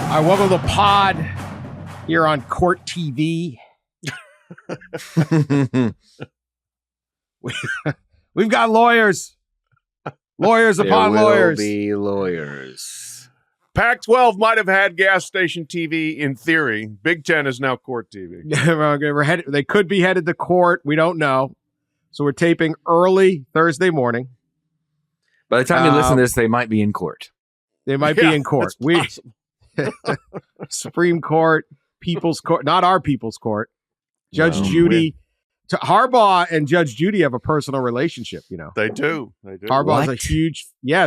All right, welcome to the pod here on Court TV. We've got lawyers upon lawyers. There will be lawyers. Pac-12 might have had gas station TV in theory. Big Ten is now court TV. We're headed, they could be headed to court. We don't know. So we're taping early Thursday morning. By the time you listen to this, they might be in court. They might be in court. Supreme Court, People's Court, not our People's Court. Judge Judy. Harbaugh and Judge Judy have a personal relationship, you know. They do. Harbaugh's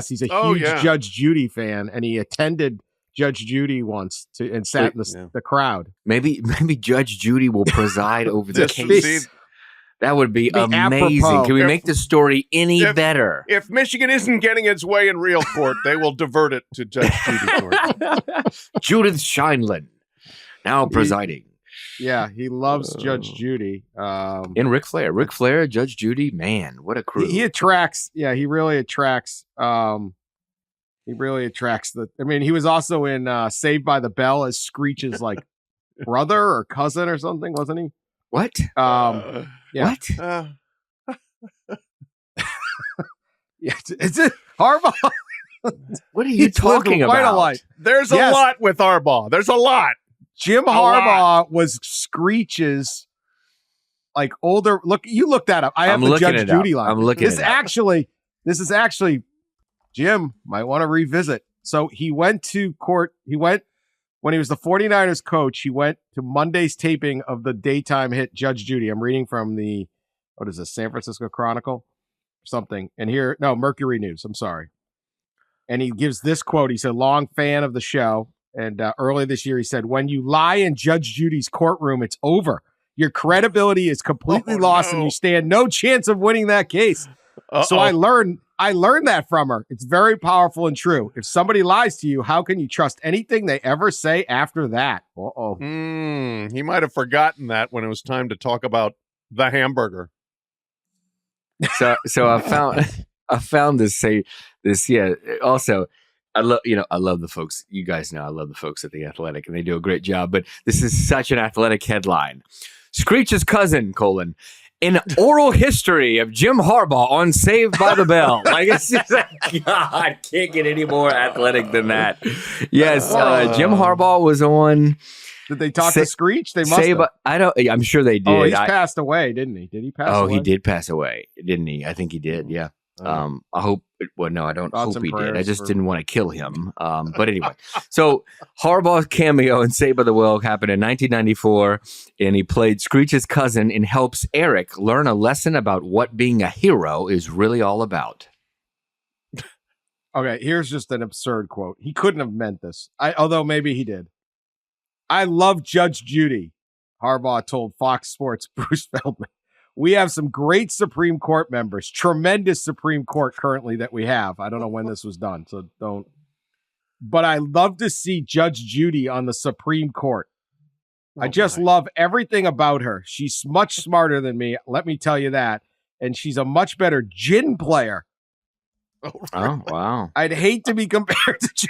he's a huge Judge Judy fan, and he attended Judge Judy once and sat in the crowd. Maybe Judge Judy will preside over the case. That would be amazing. Apropos. Can we make the story any better? If Michigan isn't getting its way in real court, they will divert it to Judge Judy court. Judith Scheinlin, now presiding. Yeah, he loves Judge Judy. And Ric Flair, Judge Judy, man, what a crew. He attracts, he really attracts, he was also in Saved by the Bell as Screech's like brother or cousin or something, wasn't he? What? Yeah. What? Is it Harbaugh? What are you talking about? There's a lot with Harbaugh. There's a lot. Jim Harbaugh was Screech's like older. Look, you looked that up. I have the Judge Judy line. I'm looking This is actually Jim might want to revisit. So he went to court. When he was the 49ers coach, he went to Monday's taping of the daytime hit Judge Judy. I'm reading from the, San Francisco Chronicle or something. And Mercury News. I'm sorry. And he gives this quote. He said, long fan of the show. And earlier this year, he said, when you lie in Judge Judy's courtroom, it's over. Your credibility is completely lost and you stand no chance of winning that case. So I learned that from her. It's very powerful and true. If somebody lies to you, how can you trust anything they ever say after that? He might have forgotten that when it was time to talk about the hamburger. So I found this. Also, I love the folks. You guys know I love the folks at The Athletic, and they do a great job. But this is such an athletic headline. Screech's cousin, an oral history of Jim Harbaugh on Saved by the Bell. Like, it's just God, can't get any more athletic than that. Yes, Jim Harbaugh was on. Did they talk to Screech? They must have. I'm sure they did. Oh, he's passed away, didn't he? Did he pass away? Oh, he did pass away, didn't he? I think he did, yeah. I hope. Well, no, I don't hope he did. I just didn't want to kill him. But anyway, so Harbaugh's cameo in Saved by the Bell happened in 1994, and he played Screech's cousin and helps Eric learn a lesson about what being a hero is really all about. Okay, here's just an absurd quote. He couldn't have meant this, although maybe he did. I love Judge Judy, Harbaugh told Fox Sports' Bruce Feldman. We have some great Supreme Court members, tremendous Supreme Court currently that we have. I don't know when this was done, so don't. But I love to see Judge Judy on the Supreme Court. I just love everything about her. She's much smarter than me, let me tell you that. And she's a much better gin player. Oh, wow. I'd hate to be compared to Judge.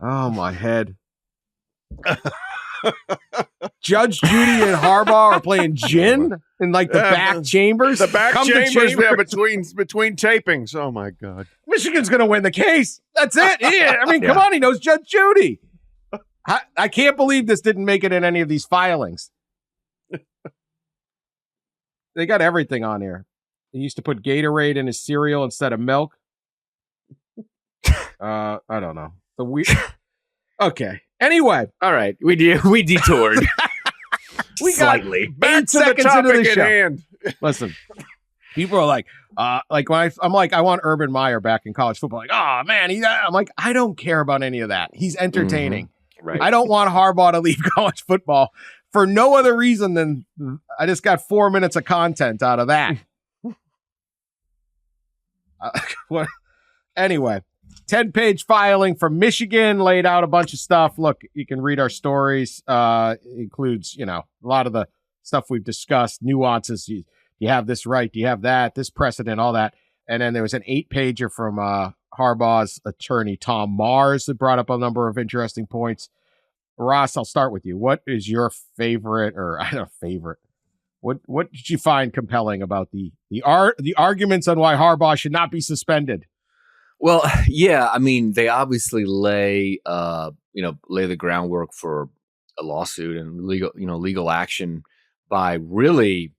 Oh, my head. Judge Judy and Harbaugh are playing gin in like the back chambers. The back chambers between tapings. Oh my God! Michigan's going to win the case. That's it. Yeah, I mean, come on, he knows Judge Judy. I can't believe this didn't make it in any of these filings. They got everything on here. He used to put Gatorade in his cereal instead of milk. I don't know. Okay. Anyway, all right, we detoured. We slightly. Back 8 seconds into the show. Hand. Listen, people are like when I'm like, I want Urban Meyer back in college football. Like, oh man, I'm like, I don't care about any of that. He's entertaining. Mm-hmm. Right. I don't want Harbaugh to leave college football for no other reason than I just got 4 minutes of content out of that. Anyway. 10-page filing from Michigan, laid out a bunch of stuff. Look, you can read our stories. It includes, a lot of the stuff we've discussed, nuances. Do you have this right? Do you have that? This precedent, all that. And then there was an 8-pager from Harbaugh's attorney, Tom Mars, that brought up a number of interesting points. Ross, I'll start with you. What is your favorite, or I don't know, favorite? What did you find compelling about the arguments on why Harbaugh should not be suspended? Well, yeah, I mean, they obviously lay the groundwork for a lawsuit and legal action by really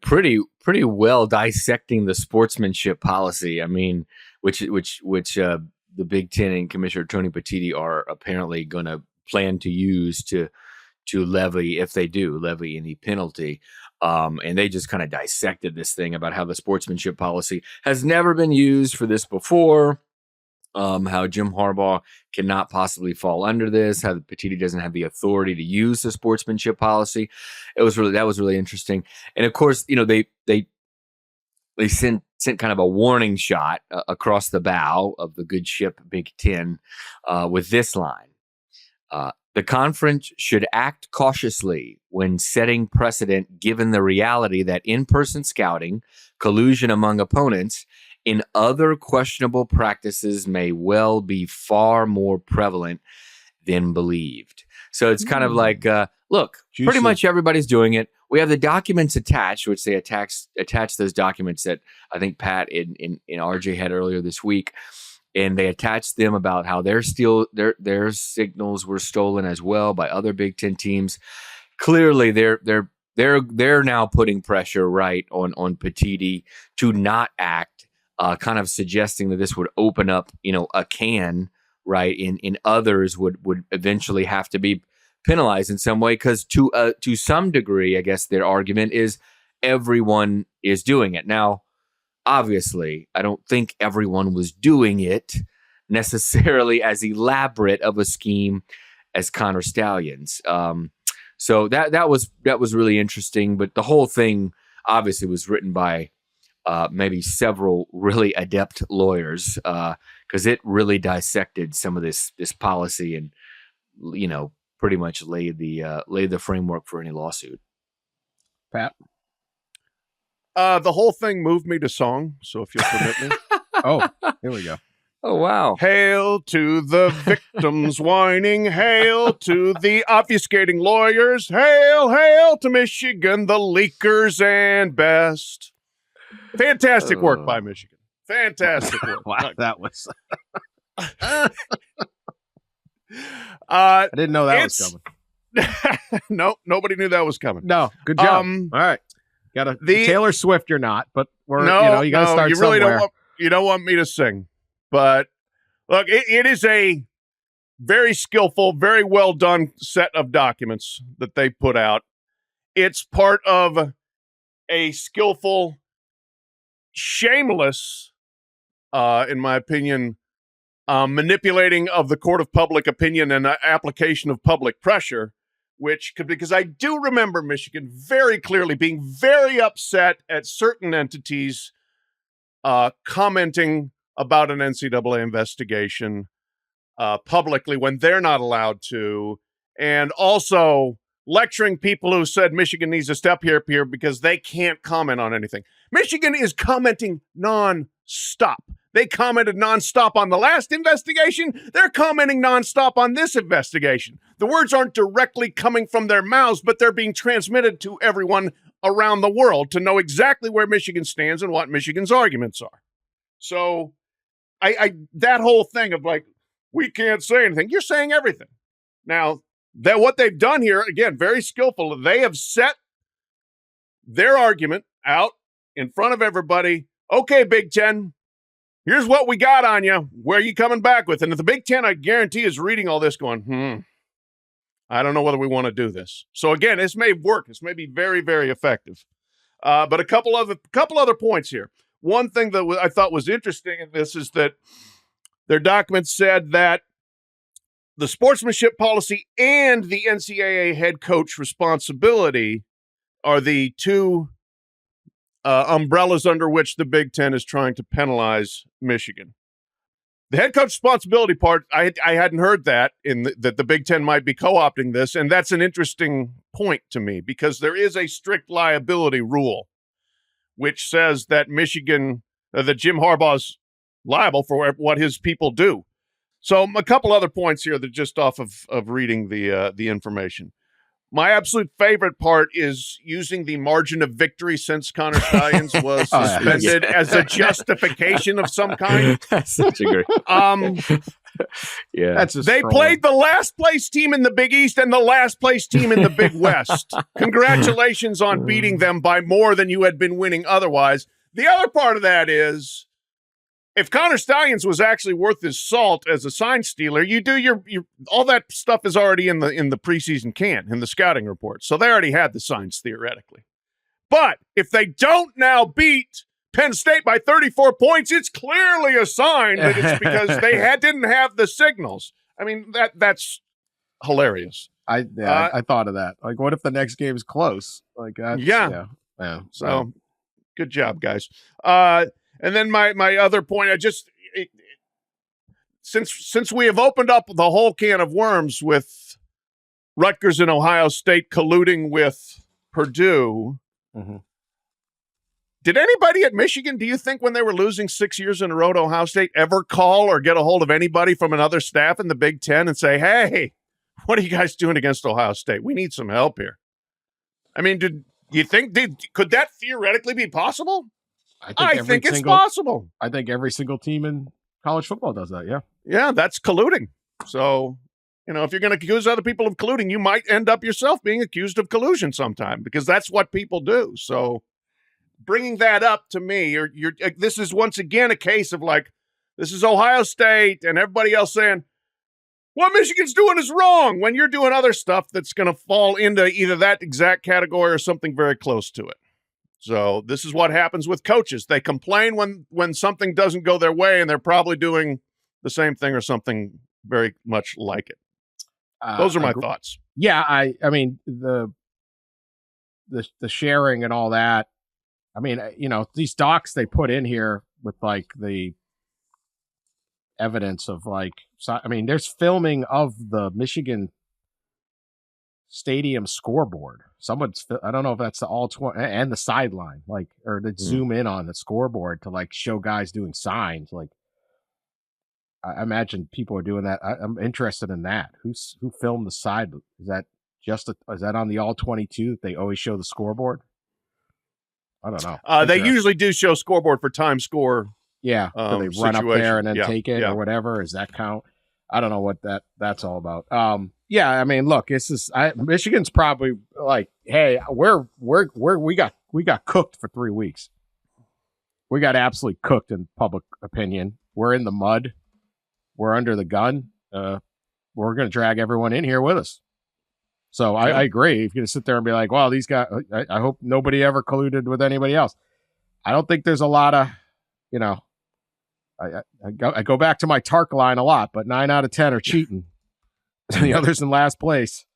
pretty well dissecting the sportsmanship policy. I mean, which the Big Ten and Commissioner Tony Petitti are apparently going to plan to use to levy, if they do levy any penalty. And they just kind of dissected this thing about how the sportsmanship policy has never been used for this before. How Jim Harbaugh cannot possibly fall under this, how Petitti doesn't have the authority to use the sportsmanship policy. That was really interesting. And of course, they sent kind of a warning shot across the bow of the good ship Big Ten with this line. The conference should act cautiously when setting precedent, given the reality that in-person scouting, collusion among opponents, and other questionable practices may well be far more prevalent than believed. So it's kind of like, look, Juicy. Pretty much everybody's doing it. We have the documents attached, which they attach those documents that I think Pat and RJ had earlier this week. And they attached them about how their signals were stolen as well by other Big Ten teams. Clearly, they're now putting pressure right on Petitti to not act, kind of suggesting that this would open up a can, right, and others would eventually have to be penalized in some way, because to some degree, I guess their argument is everyone is doing it now. Obviously, I don't think everyone was doing it necessarily as elaborate of a scheme as Connor Stalions. So that was really interesting. But the whole thing obviously was written by maybe several really adept lawyers, because it really dissected some of this policy and pretty much laid the framework for any lawsuit. Pat? The whole thing moved me to song, so if you'll permit me. Oh, here we go. Oh, wow. Hail to the victims whining, hail to the obfuscating lawyers, hail to Michigan, the leakers and best. Fantastic work by Michigan. Fantastic work. Wow, that was... I didn't know that was coming. Nope, nobody knew that was coming. No, good job. All right. Got Taylor Swift, you're not, but you got to start somewhere. You don't want me to sing. But look, it is a very skillful, very well done set of documents that they put out. It's part of a skillful, shameless, in my opinion, manipulating of the court of public opinion and application of public pressure, because I do remember Michigan very clearly being very upset at certain entities commenting about an NCAA investigation publicly when they're not allowed to, and also lecturing people who said Michigan needs to step here because they can't comment on anything. Michigan is commenting nonstop. They commented nonstop on the last investigation. They're commenting nonstop on this investigation. The words aren't directly coming from their mouths, but they're being transmitted to everyone around the world to know exactly where Michigan stands and what Michigan's arguments are. So I that whole thing of like, we can't say anything. You're saying everything. Now, what they've done here, again, very skillful. They have set their argument out in front of everybody. Okay, Big Ten, here's what we got on you. Where are you coming back with? And the Big Ten, I guarantee, is reading all this going, I don't know whether we want to do this. So again, this may work. This may be very, very effective. But a couple other points here. One thing that I thought was interesting in this is that their document said that the sportsmanship policy and the NCAA head coach responsibility are the two umbrellas under which the Big Ten is trying to penalize Michigan. The head coach responsibility part, I hadn't heard that that the Big Ten might be co-opting this, and that's an interesting point to me because there is a strict liability rule which says that that Jim Harbaugh's liable for what his people do. So a couple other points here that just off of reading the information. My absolute favorite part is using the margin of victory since Connor Stalions was suspended as a justification of some kind. That's such a great. Yeah, That's just they trolling. played the last place team in the Big East and the last place team in the Big West. Congratulations on beating them by more than you had been winning otherwise. The other part of that is, if Connor Stalions was actually worth his salt as a sign stealer, you do your all that stuff is already in the preseason can, in the scouting report. So they already had the signs theoretically. But if they don't now beat Penn State by 34 points, it's clearly a sign that it's because they didn't have the signals. I mean, that's hilarious. I thought of that. Like, what if the next game is close? Like, that's, Yeah. So good job, guys. And then my other point, since we have opened up the whole can of worms with Rutgers and Ohio State colluding with Purdue, did anybody at Michigan, do you think, when they were losing 6 years in a row to Ohio State, ever call or get a hold of anybody from another staff in the Big Ten and say, hey, what are you guys doing against Ohio State? We need some help here. I mean, could that theoretically be possible? I think it's possible. I think every single team in college football does that. Yeah. Yeah, that's colluding. So, if you're going to accuse other people of colluding, you might end up yourself being accused of collusion sometime, because that's what people do. So bringing that up to me, this is once again a case of like, this is Ohio State and everybody else saying, what Michigan's doing is wrong, when you're doing other stuff that's going to fall into either that exact category or something very close to it. So this is what happens with coaches. They complain when something doesn't go their way, and they're probably doing the same thing or something very much like it. Those are my thoughts. Yeah, I mean, the sharing and all that. I mean, these docs they put in here with like the evidence of like, I mean, there's filming of the Michigan stadium scoreboard. I don't know if that's the all 20 and the sideline, like, or to zoom in on the scoreboard to like show guys doing signs. Like, I imagine people are doing that. I'm interested in that. Who filmed the side? Is that is that on the all 22 that they always show the scoreboard? I don't know. They usually do show scoreboard for time score. Yeah. So they run up there and then take it or whatever. Does that count? I don't know what that's all about. Yeah, I mean, look, Michigan's probably like, hey, we got cooked for 3 weeks. We got absolutely cooked in public opinion. We're in the mud. We're under the gun. We're going to drag everyone in here with us. So I agree. If you're going to sit there and be like, well, these guys, I hope nobody ever colluded with anybody else. I don't think there's a lot of, I go back to my Tark line a lot, but 9 out of 10 are cheating. The others in last place.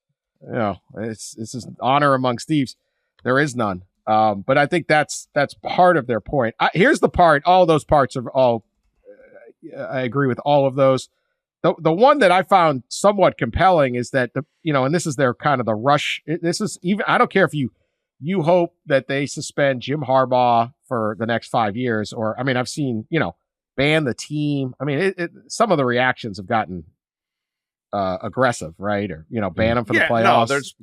It's just honor amongst thieves. There is none. But I think that's part of their point. Here's the part. All those parts are all. I agree with all of those. The one that I found somewhat compelling is that and this is their kind of the rush. This is even. I don't care if you hope that they suspend Jim Harbaugh for the next 5 years, or I mean, I've seen ban the team. I mean, some of the reactions have gotten aggressive, right? Or ban them for the playoffs. No, there's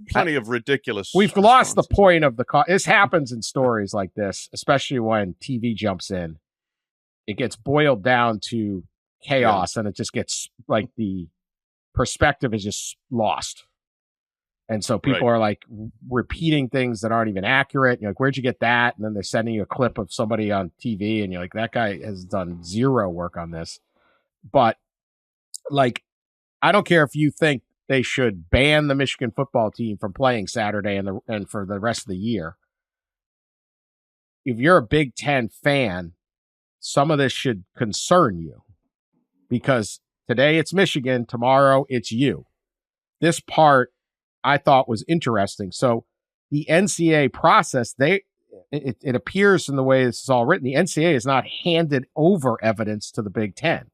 plenty of ridiculous. We've lost the point of this happens in stories like this, especially when TV jumps in. It gets boiled down to chaos, and it just gets like the perspective is just lost. And so people are like repeating things that aren't even accurate. You're like, where'd you get that? And then they're sending you a clip of somebody on TV, and you're like, that guy has done zero work on this. But like, I don't care if you think they should ban the Michigan football team from playing Saturday and for the rest of the year. If you're a Big Ten fan, some of this should concern you, because today it's Michigan, tomorrow it's you. This part I thought was interesting. So the NCAA process, it appears in the way this is all written, the NCAA has not handed over evidence to the Big Ten.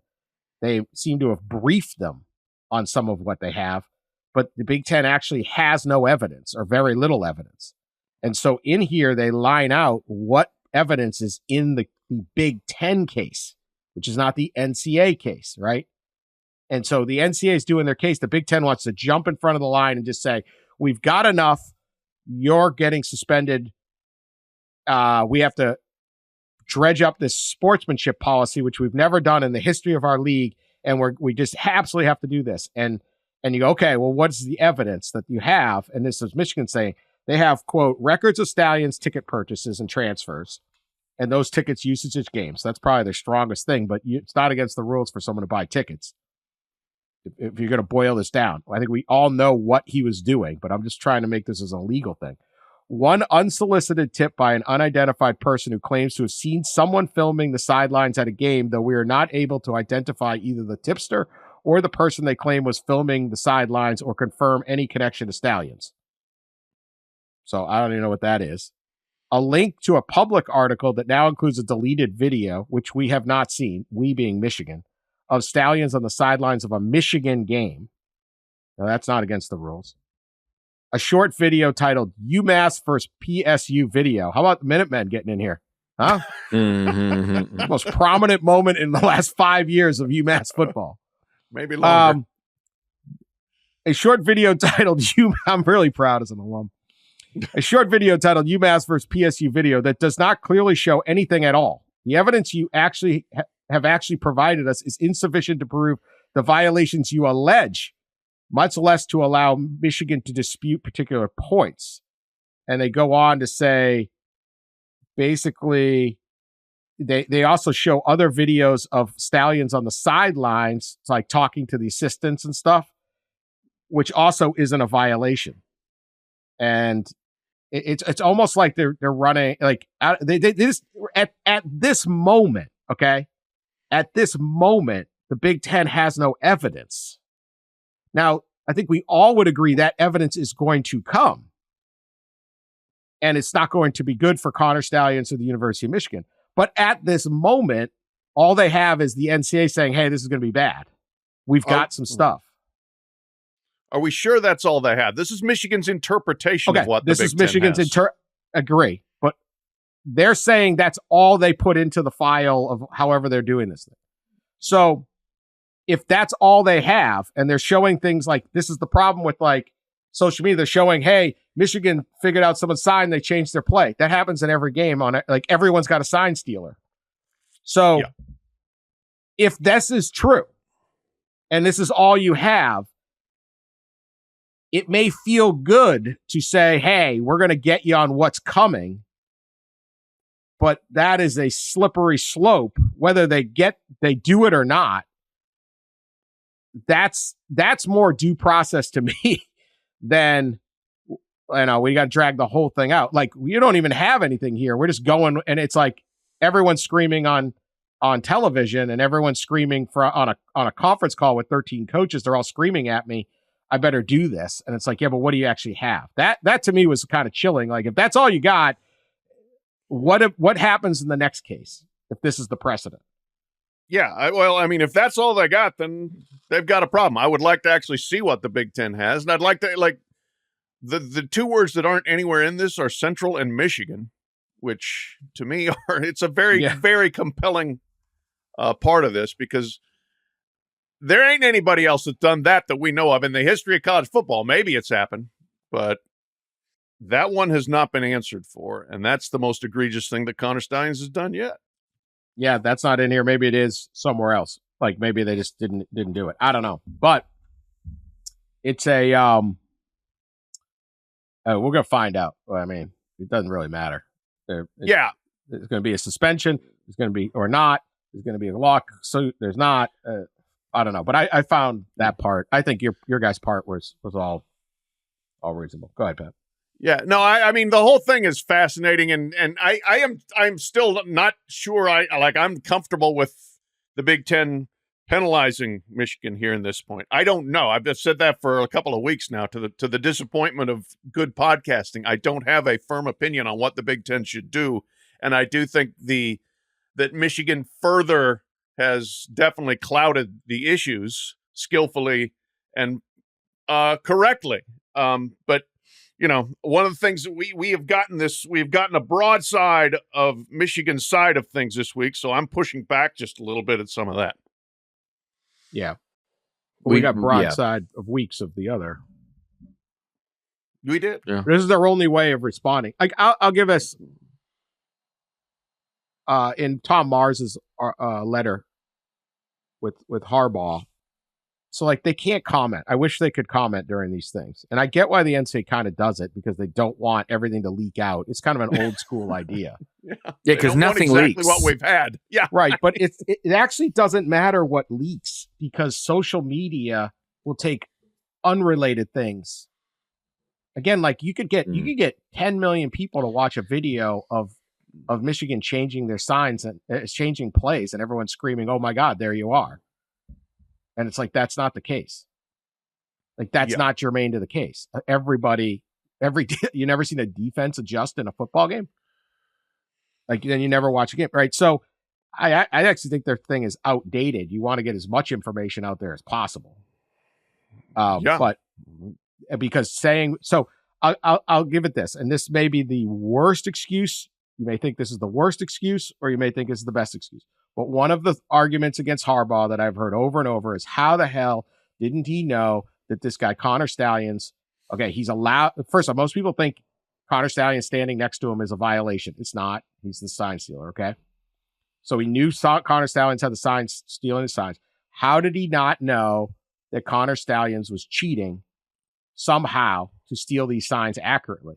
They seem to have briefed them on some of what they have, but the Big Ten actually has no evidence or very little evidence. And so in here, they line out what evidence is in the Big Ten case, which is not the NCAA case, right? And so the NCAA is doing their case. The Big Ten wants to jump in front of the line and just say, we've got enough. You're getting suspended. We have to dredge up this sportsmanship policy, which we've never done in the history of our league. And we just absolutely have to do this. And you go, okay, well, what's the evidence that you have? And this is Michigan saying they have, quote, records of Stalions ticket purchases and transfers and those tickets usage at games. That's probably their strongest thing, but it's not against the rules for someone to buy tickets. If you're going to boil this down, I think we all know what he was doing, but I'm just trying to make this as a legal thing. One unsolicited tip by an unidentified person who claims to have seen someone filming the sidelines at a game, though we are not able to identify either the tipster or the person they claim was filming the sidelines or confirm any connection to Stalions. So I don't even know what that is. A link to a public article that now includes a deleted video, which we have not seen, we being Michigan, of Stalions on the sidelines of a Michigan game. Now, that's not against the rules. A short video titled UMass vs. PSU video. How about the Minutemen getting in here? Huh? Most prominent moment in the last 5 years of UMass football. Maybe longer. A short video titled I'm really proud as an alum. A short video titled UMass vs. PSU video that does not clearly show anything at all. The evidence you actually have provided us is insufficient to prove the violations you allege, much less to allow Michigan to dispute particular points. And they go on to say, basically, they also show other videos of Stalions on the sidelines, like talking to the assistants and stuff, which also isn't a violation. And it's almost like they're running like they just at this moment, okay? At this moment, the Big Ten has no evidence. Now, I think we all would agree that evidence is going to come. And it's not going to be good for Connor Stalions or the University of Michigan. But at this moment, all they have is the NCAA saying, hey, this is going to be bad. We've got some stuff. Are we sure that's all they had? This is Michigan's interpretation of what the Big Ten has. This is Michigan's agree. But they're saying that's all they put into the file of however they're doing this thing. So if that's all they have, and they're showing things like, this is the problem with like social media, they're showing, hey, Michigan figured out someone's sign, they changed their play. That happens in every game on it. Like everyone's got a sign stealer. So if this is true, and this is all you have, it may feel good to say, hey, we're going to get you on what's coming. But that is a slippery slope, whether they do it or not. That's more due process to me than, we got to drag the whole thing out. Like, you don't even have anything here. We're just going, and it's like everyone's screaming on television and everyone's screaming on a conference call with 13 coaches. They're all screaming at me, I better do this. And it's like, yeah, but what do you actually have? That to me was kind of chilling. Like, if that's all you got, what happens in the next case if this is the precedent? Yeah, if that's all they got, then they've got a problem. I would like to actually see what the Big Ten has, and I'd like to the two words that aren't anywhere in this are Central and Michigan, which to me it's a very very compelling part of this, because there ain't anybody else that's done that we know of in the history of college football. Maybe it's happened, but that one has not been answered for, and that's the most egregious thing that Connor Stalions has done yet. Yeah, that's not in here. Maybe it is somewhere else. Like maybe they just didn't do it. I don't know. But it's a we're gonna find out. I mean, it doesn't really matter. There's gonna be a suspension. There's gonna be or not. There's gonna be a lawsuit. There's not. I don't know. But I found that part. I think your guys' part was all reasonable. Go ahead, Pat. Yeah, no, I mean, the whole thing is fascinating, and I'm still not sure I'm comfortable with the Big Ten penalizing Michigan here in this point. I don't know. I've said that for a couple of weeks now, to the disappointment of good podcasting. I don't have a firm opinion on what the Big Ten should do, and I do think that Michigan further has definitely clouded the issues skillfully and correctly. But one of the things that we have gotten a broadside of Michigan's side of things this week. So I'm pushing back just a little bit at some of that. Yeah. We got broadside of weeks of the other. We did. Yeah. This is their only way of responding. Like I'll give us in Tom Mars's letter with Harbaugh. So like they can't comment. I wish they could comment during these things. And I get why the NCAA kind of does it because they don't want everything to leak out. It's kind of an old school idea. Yeah, because nothing exactly leaks. What we've had. Yeah. Right. But it actually doesn't matter what leaks because social media will take unrelated things. Again, like you could get 10 million people to watch a video of Michigan changing their signs and changing plays and everyone's screaming, "Oh my God, there you are." And it's like, that's not the case. Like, that's not germane to the case. You never seen a defense adjust in a football game? Like, then you never watch a game, right? So I actually think their thing is outdated. You want to get as much information out there as possible. But because I'll give it this, and this may be the worst excuse. You may think this is the worst excuse, or you may think this is the best excuse. But one of the arguments against Harbaugh that I've heard over and over is how the hell didn't he know that this guy, Connor Stalions, okay, he's allowed. First of all, most people think Connor Stalions standing next to him is a violation. It's not. He's the sign stealer, okay? So he knew Connor Stalions had the signs, stealing his signs. How did he not know that Connor Stalions was cheating somehow to steal these signs accurately?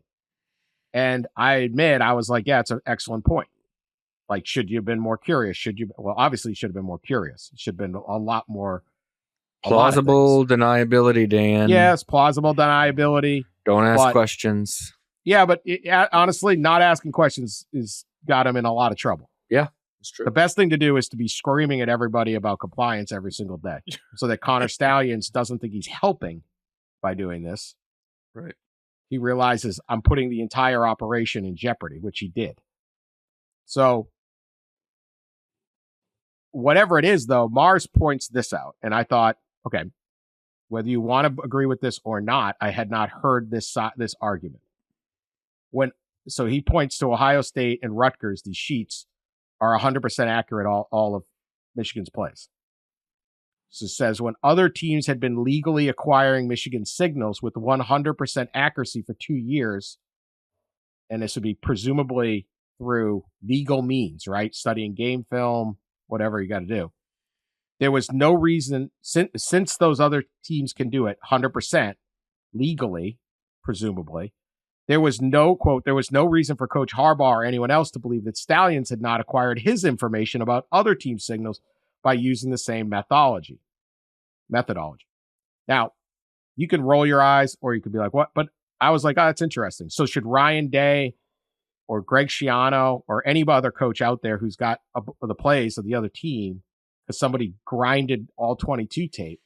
And I admit, I was like, yeah, it's an excellent point. Like, should you have been more curious? Well, obviously you should have been more curious. It should have been a lot more. Plausible deniability, Dan. Yes, plausible deniability. Don't ask questions. Yeah, but honestly, not asking questions is got him in a lot of trouble. Yeah, it's true. The best thing to do is to be screaming at everybody about compliance every single day so that Connor Stalions doesn't think he's helping by doing this. Right. He realizes I'm putting the entire operation in jeopardy, which he did. So whatever it is, though, Mars points this out. And I thought, okay, whether you want to agree with this or not, I had not heard this argument. So he points to Ohio State and Rutgers. These sheets are 100% accurate, all of Michigan's plays. So it says when other teams had been legally acquiring Michigan signals with 100% accuracy for 2 years, and this would be presumably through legal means, right? Studying game film, whatever you got to do. There was no reason, since those other teams can do it 100% legally, presumably, there was no reason for Coach Harbaugh or anyone else to believe that Stalions had not acquired his information about other team signals by using the same methodology. Now, you can roll your eyes or you could be like, what? But I was like, oh, that's interesting. So should Ryan Day or Greg Schiano or any other coach out there who's got the plays of the other team because somebody grinded all 22 tape,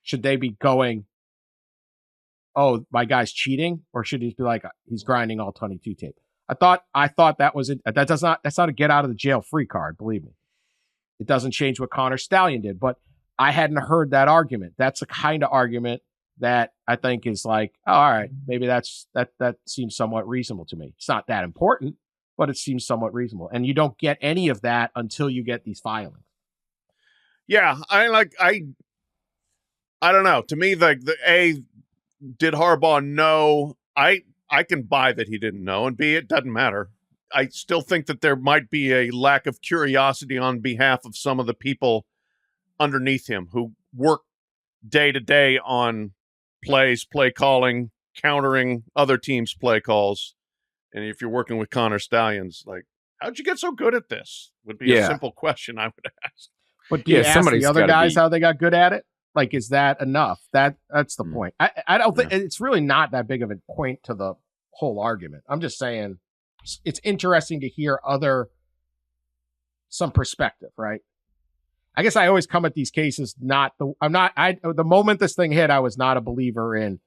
should they be going, oh, my guy's cheating? Or should he be like, he's grinding all 22 tape? I thought that was it. That's not a get out of the jail free card. Believe me, it doesn't change what Connor Stalions did, but I hadn't heard that argument. That's a kind of argument that I think is like, oh, all right, maybe that seems somewhat reasonable to me. It's not that important, but it seems somewhat reasonable. And you don't get any of that until you get these filings. Yeah, I don't know. To me, did Harbaugh know? I can buy that he didn't know, and B, it doesn't matter. I still think that there might be a lack of curiosity on behalf of some of the people underneath him who work day to day on plays, play calling, countering other teams' play calls. And if you're working with Connor Stalions, like, how'd you get so good at this? Would be a simple question I would ask. But do you ask the other guys how they got good at it? Like, is that enough? That's the point. I don't think it's really not that big of a point to the whole argument. I'm just saying it's interesting to hear some perspective, right? I guess I always come at these cases the moment this thing hit, I was not a believer in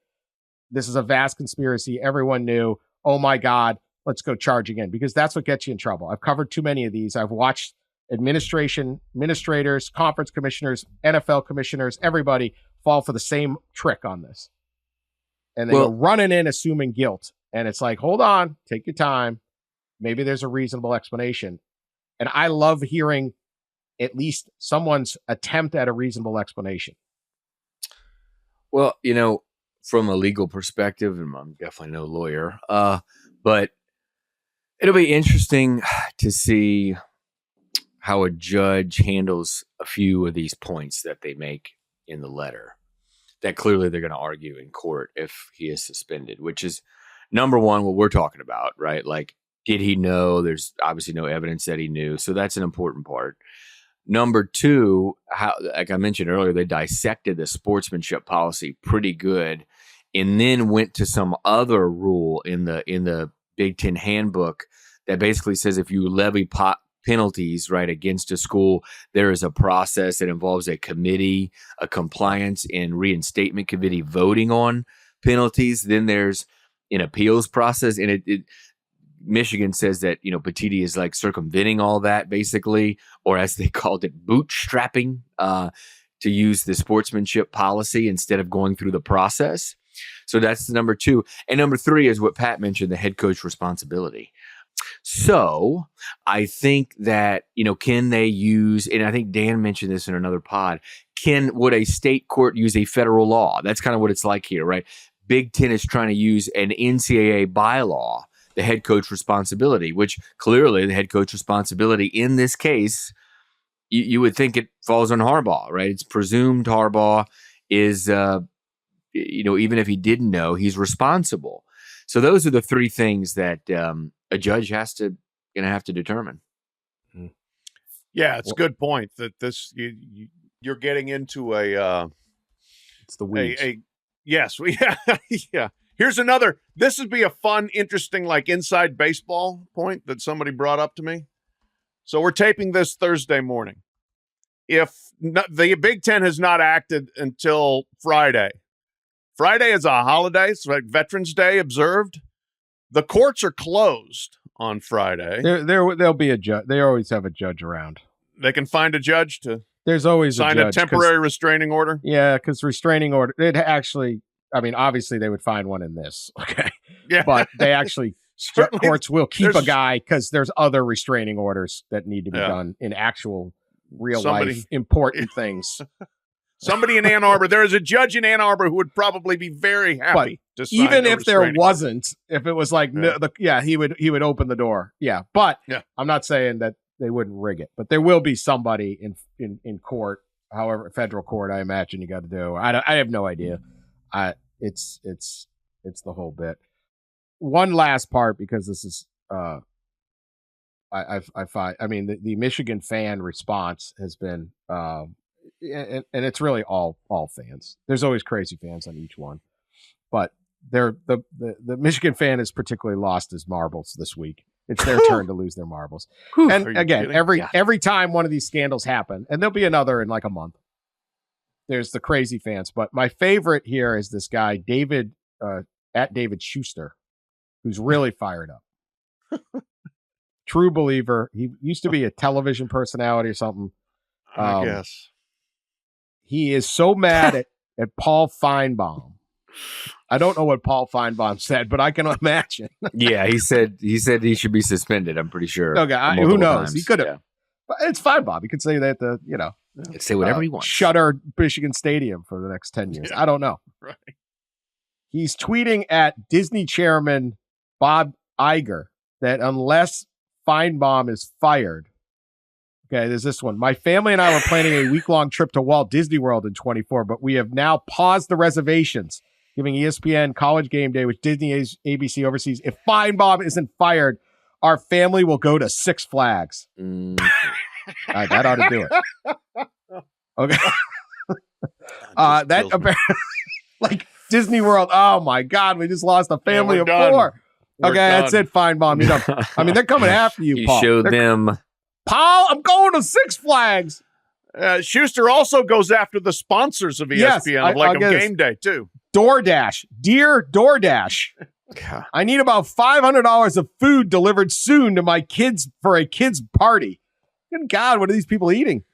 this is a vast conspiracy. Everyone knew, oh my God, let's go charge again, because that's what gets you in trouble. I've covered too many of these. I've watched administrators, conference commissioners, NFL commissioners, everybody fall for the same trick on this. and they go running in assuming guilt. And it's like, hold on, take your time. Maybe there's a reasonable explanation. And I love hearing at least someone's attempt at a reasonable explanation. Well, from a legal perspective, and I'm definitely no lawyer, but it'll be interesting to see how a judge handles a few of these points that they make in the letter that clearly they're going to argue in court if he is suspended, which is number one, what we're talking about, right? Like, did he know? There's obviously no evidence that he knew. So that's an important part. Number two, how, like I mentioned earlier, they dissected the sportsmanship policy pretty good and then went to some other rule in the Big Ten handbook that basically says if you levy penalties, right, against a school, there is a process that involves a committee, a compliance and reinstatement committee voting on penalties. Then there's an appeals process, and Michigan says that, Petitti is like circumventing all that basically, or as they called it, bootstrapping, to use the sportsmanship policy instead of going through the process. So that's number two. And number three is what Pat mentioned, the head coach responsibility. So I think that, can they use, and I think Dan mentioned this in another pod, would a state court use a federal law? That's kind of what it's like here, right? Big Ten is trying to use an NCAA bylaw, the head coach responsibility, which clearly the head coach responsibility in this case, you would think it falls on Harbaugh, right? It's presumed Harbaugh is, even if he didn't know, he's responsible. So those are the three things that a judge has to have to determine. Yeah, it's a good point that this you're getting into it's the weeds. Yes, yeah. Here's another. This would be a fun, interesting, like inside baseball point that somebody brought up to me. So we're taping this Thursday morning. If the Big Ten has not acted until Friday is a holiday. It's like Veterans Day observed. The courts are closed on Friday. There'll be a judge. They always have a judge around. They can find a judge to. There's always sign a temporary restraining order. Yeah, because restraining order. It actually. I mean, obviously they would find one in this. Okay. Yeah. But they actually courts will keep a guy because there's other restraining orders that need to be done in actual real life important things. Somebody in Ann Arbor, there is a judge in Ann Arbor who would probably be very happy to sign even if there wasn't, if it was like, he would open the door. Yeah. But I'm not saying that they wouldn't rig it, but there will be somebody in court, however, federal court, I imagine you got to do. I have no idea. It's the whole bit. One last part, because this is, I find, I mean, the Michigan fan response has been, and it's really all fans. There's always crazy fans on each one, but the Michigan fan is particularly lost his marbles this week. It's their turn to lose their marbles. And again, every time one of these scandals happen, and there'll be another in like a month, there's the crazy fans. But my favorite here is this guy, David, at David Schuster, who's really fired up. True believer. He used to be a television personality or something. I guess. He is so mad at Paul Feinbaum. I don't know what Paul Feinbaum said, but I can imagine. Yeah, he said he should be suspended, I'm pretty sure. Okay, who knows? Times. He could have. Yeah. But it's Feinbaum. He could say that say whatever he wants. Shutter Michigan Stadium for the next 10 years. Yeah. I don't know. Right. He's tweeting at Disney chairman Bob Iger that unless Feinbaum is fired. Okay, there's this one. My family and I were planning a week-long trip to Walt Disney World in 24, but we have now paused the reservations, giving ESPN College Game Day, which Disney ABC oversees. If Feinbaum isn't fired, our family will go to Six Flags. That ought to do it. Okay. That like Disney World. Oh my God, we just lost a family of four. Okay, that's it. Feinbaum. I mean, they're coming after you, Paul. Showed them. Paul, I'm going to Six Flags. Schuster also goes after the sponsors of ESPN of Game Day too. DoorDash, dear DoorDash. I need about $500 of food delivered soon to my kids for a kids party. Good God, what are these people eating?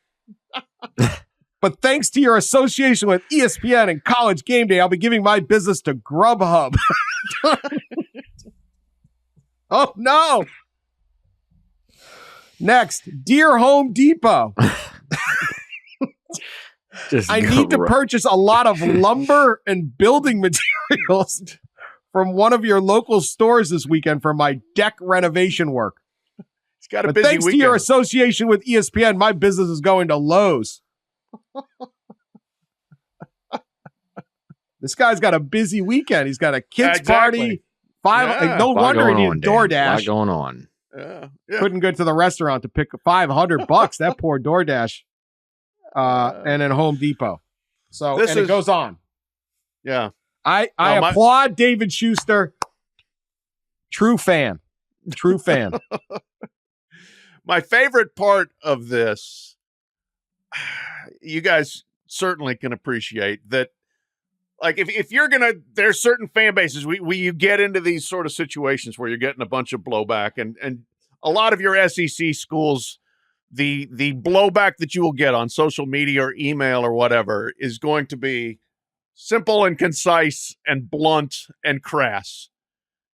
But thanks to your association with ESPN and College Game Day, I'll be giving my business to Grubhub. Oh, no. Next, Dear Home Depot. I need to purchase a lot of lumber and building materials from one of your local stores this weekend for my deck renovation work. It's got a But busy thanks weekend. to your association with ESPN, my business is going to Lowe's. This guy's got a busy weekend. He's got a kids party. No wonder he needed DoorDash. A lot going on. Yeah. Couldn't go to the restaurant to pick $500. That poor DoorDash. And then Home Depot. So it goes on. Yeah. I applaud David Schuster. True fan. My favorite part of this, you guys certainly can appreciate that. Like if you're there's certain fan bases you get into these sort of situations where you're getting a bunch of blowback, and a lot of your SEC schools, the blowback that you will get on social media or email or whatever is going to be simple and concise and blunt and crass.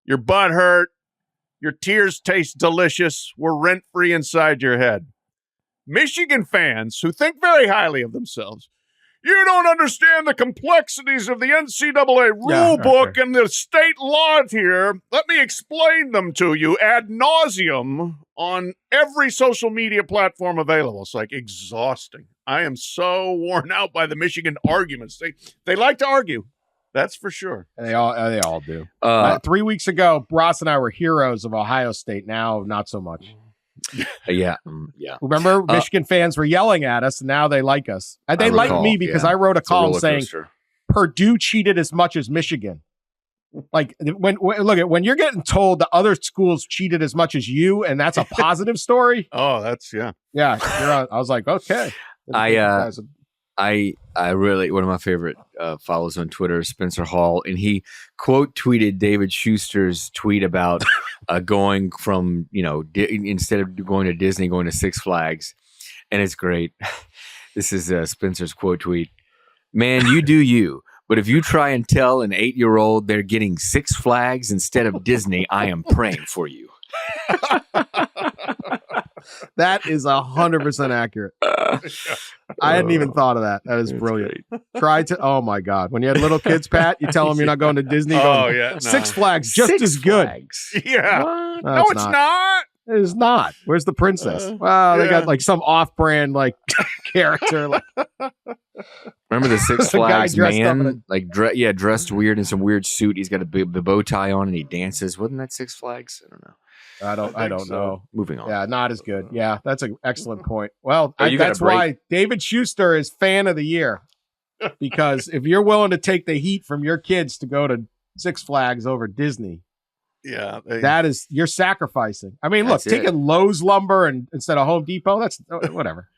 Your butt hurt, your tears taste delicious, we're rent-free inside your head. Michigan fans who think very highly of themselves, you don't understand the complexities of the NCAA rule book and the state law here. Let me explain them to you ad nauseum on every social media platform available. It's like exhausting. I am so worn out by the Michigan arguments. They like to argue. That's for sure. They all do. 3 weeks ago, Ross and I were heroes of Ohio State. Now, not so much. Yeah. Remember, Michigan fans were yelling at us, and now they like us. And they like me because I wrote a column saying Purdue cheated as much as Michigan. Like when you're getting told that other schools cheated as much as you, and that's a positive story. Oh, that's yeah. I was like, okay. I really, one of my favorite follows on Twitter is Spencer Hall, and he quote tweeted David Schuster's tweet about going from, instead of going to Disney, going to Six Flags. And it's great. This is Spencer's quote tweet. Man, you do you. But if you try and tell an 8-year-old they're getting Six Flags instead of Disney, I am praying for you. That is 100% accurate. I hadn't even thought of that. That is brilliant. Oh my God. When you had little kids, Pat, you tell them you're not going to Disney. Six Flags, just as good. Yeah. No, it's not. It is not. Where's the princess? They got like some off-brand like character. Like, remember the Six Flags man? Dressed weird in some weird suit. He's got the bow tie on and he dances. Wasn't that Six Flags? I don't know. I don't know. Moving on. Yeah, not as good. Yeah, that's an excellent point. Well, that's why David Schuster is fan of the year. Because if you're willing to take the heat from your kids to go to Six Flags over Disney, you're sacrificing. I mean, look, taking Lowe's lumber and instead of Home Depot, that's whatever.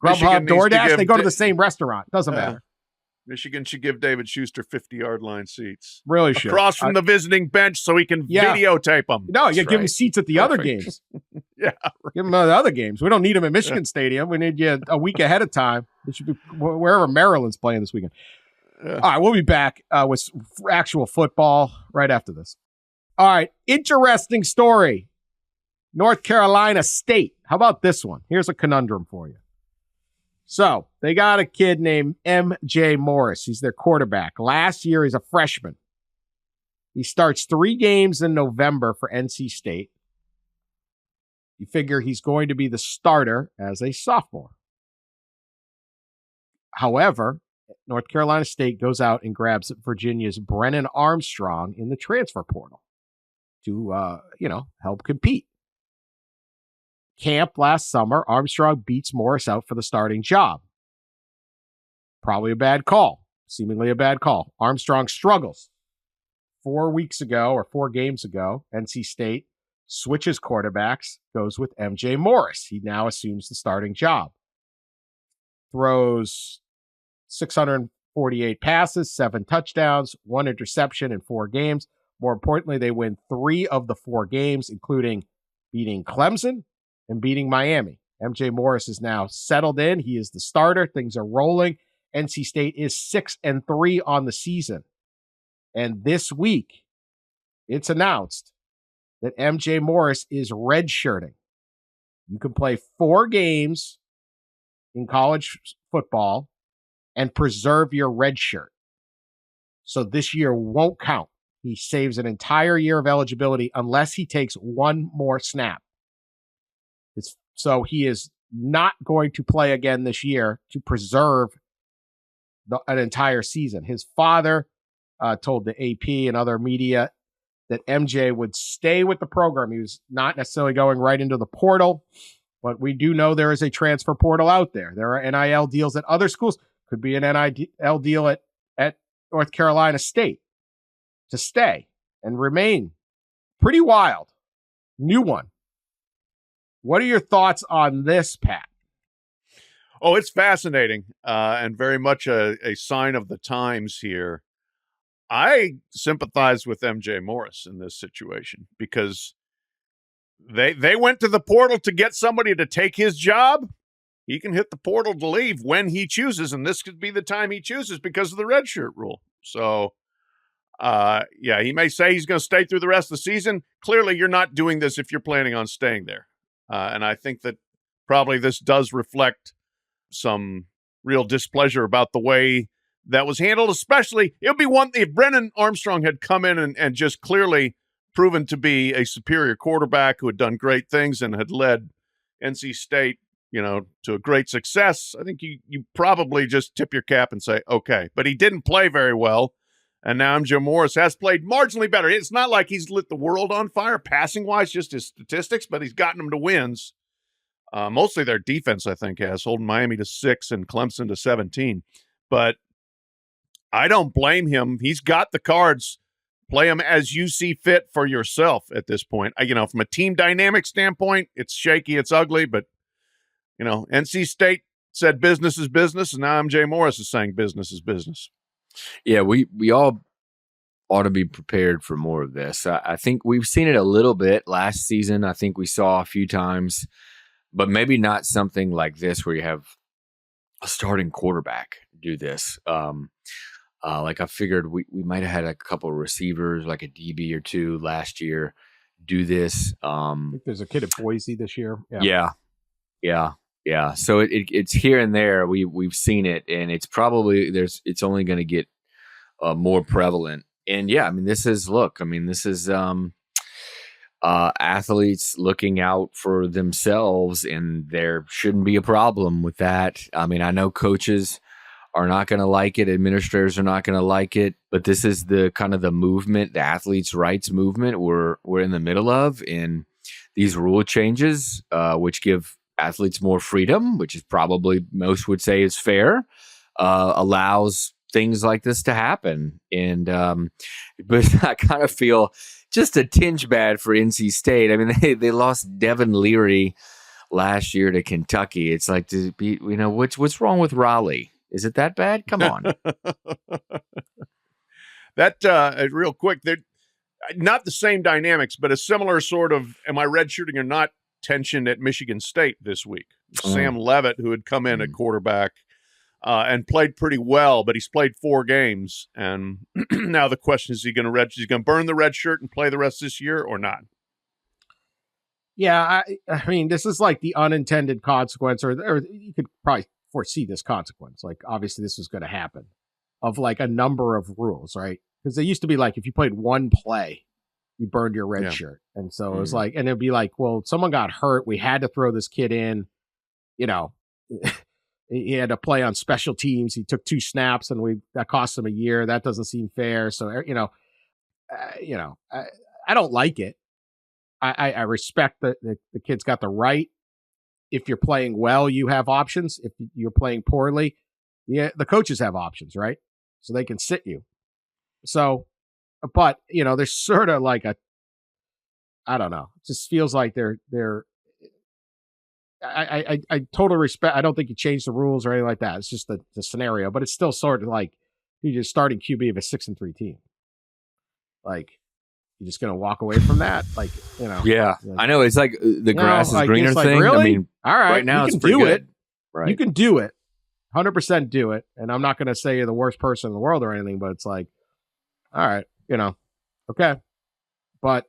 Grubhub, DoorDash, they go to the same restaurant. Doesn't matter. Michigan should give David Schuster 50-yard line seats. Really should. Across from the visiting bench so he can videotape them. No, you give him seats at the other games. Yeah. Give him the other games. We don't need him at Michigan Stadium. We need you a week ahead of time. It should be wherever Maryland's playing this weekend. All right, we'll be back with actual football right after this. All right, interesting story. North Carolina State. How about this one? Here's a conundrum for you. So they got a kid named M.J. Morris. He's their quarterback. Last year, he's a freshman. He starts 3 games in November for NC State. You figure he's going to be the starter as a sophomore. However, North Carolina State goes out and grabs Virginia's Brennan Armstrong in the transfer portal to, help compete. Camp last summer, Armstrong beats Morris out for the starting job. Probably a bad call. Seemingly a bad call. Armstrong struggles. 4 games ago, NC State switches quarterbacks, goes with M.J. Morris. He now assumes the starting job. Throws 648 passes, 7 touchdowns, 1 interception in 4 games. More importantly, they win 3 of the 4 games, including beating Clemson and beating Miami. MJ Morris is now settled in. He is the starter. Things are rolling. NC State is 6-3 on the season. And this week, it's announced that MJ Morris is redshirting. You can play 4 games in college football and preserve your red shirt. So this year won't count. He saves an entire year of eligibility unless he takes one more snap. So he is not going to play again this year to preserve an entire season. His father told the AP and other media that MJ would stay with the program. He was not necessarily going right into the portal, but we do know there is a transfer portal out there. There are NIL deals at other schools. Could be an NIL deal at North Carolina State to stay and remain. Pretty wild. New one. What are your thoughts on this, Pat? Oh, it's fascinating and very much a sign of the times here. I sympathize with MJ Morris in this situation because they went to the portal to get somebody to take his job. He can hit the portal to leave when he chooses, and this could be the time he chooses because of the redshirt rule. So, yeah, he may say he's going to stay through the rest of the season. Clearly, you're not doing this if you're planning on staying there. And I think that probably this does reflect some real displeasure about the way that was handled, especially it would be one if Brennan Armstrong had come in and just clearly proven to be a superior quarterback who had done great things and had led NC State, to a great success. I think you probably just tip your cap and say, okay, but he didn't play very well. And now MJ Morris has played marginally better. It's not like he's lit the world on fire passing wise, just his statistics, but he's gotten them to wins. Mostly their defense, I think, has holding Miami to 6 and Clemson to 17. But I don't blame him. He's got the cards. Play them as you see fit for yourself at this point. From a team dynamic standpoint, it's shaky, it's ugly, but NC State said business is business, and now MJ Morris is saying business is business. Yeah, we all ought to be prepared for more of this. I think we've seen it a little bit last season. I think we saw a few times, but maybe not something like this where you have a starting quarterback do this. Like I figured we might have had a couple of receivers, like a DB or two last year, do this. I think there's a kid at Boise this year. Yeah. So it's here and there. We've seen it, and it's probably it's only going to get more prevalent. And yeah, this is athletes looking out for themselves, and there shouldn't be a problem with that. I know coaches are not going to like it. Administrators are not going to like it, but this is the kind of the movement, the athletes' rights movement we're in the middle of, and these rule changes, which give athletes more freedom, which is probably most would say is fair, allows things like this to happen. And but I kind of feel just a tinge bad for NC State. They lost Devin Leary last year to Kentucky. It's like, what's wrong with Raleigh? Is it that bad? Come on. That real quick, they're not the same dynamics, but a similar sort of am I redshirting or not tension at Michigan State this week. Sam Levitt, who had come in at quarterback and played pretty well, but he's played 4 games. And now the question is, he's going to burn the red shirt and play the rest this year or not? Yeah, this is like the unintended consequence, or you could probably foresee this consequence. Like, obviously this was going to happen, of like a number of rules, right? Because they used to be like, if you played one play, you burned your red shirt. And so it was like, and it'd be like, well, someone got hurt. We had to throw this kid in, he had to play on special teams. He took 2 snaps and that cost him a year. That doesn't seem fair. So, I don't like it. I respect that the kid's got the right. If you're playing well, you have options. If you're playing poorly, the coaches have options, right? So they can sit you. So, but there's sort of like I don't know. It just feels like they're. I totally respect. I don't think you change the rules or anything like that. It's just the scenario, but it's still sort of like you're just starting QB of a 6-3 team. Like you're just gonna walk away from that, like Yeah, like, I know. It's like the grass is like, greener it's like, thing. really? I mean, all right, right now you it's can pretty do good. it. Right. You can do it. 100% do it. And I'm not gonna say you're the worst person in the world or anything, but it's like, all right, okay. But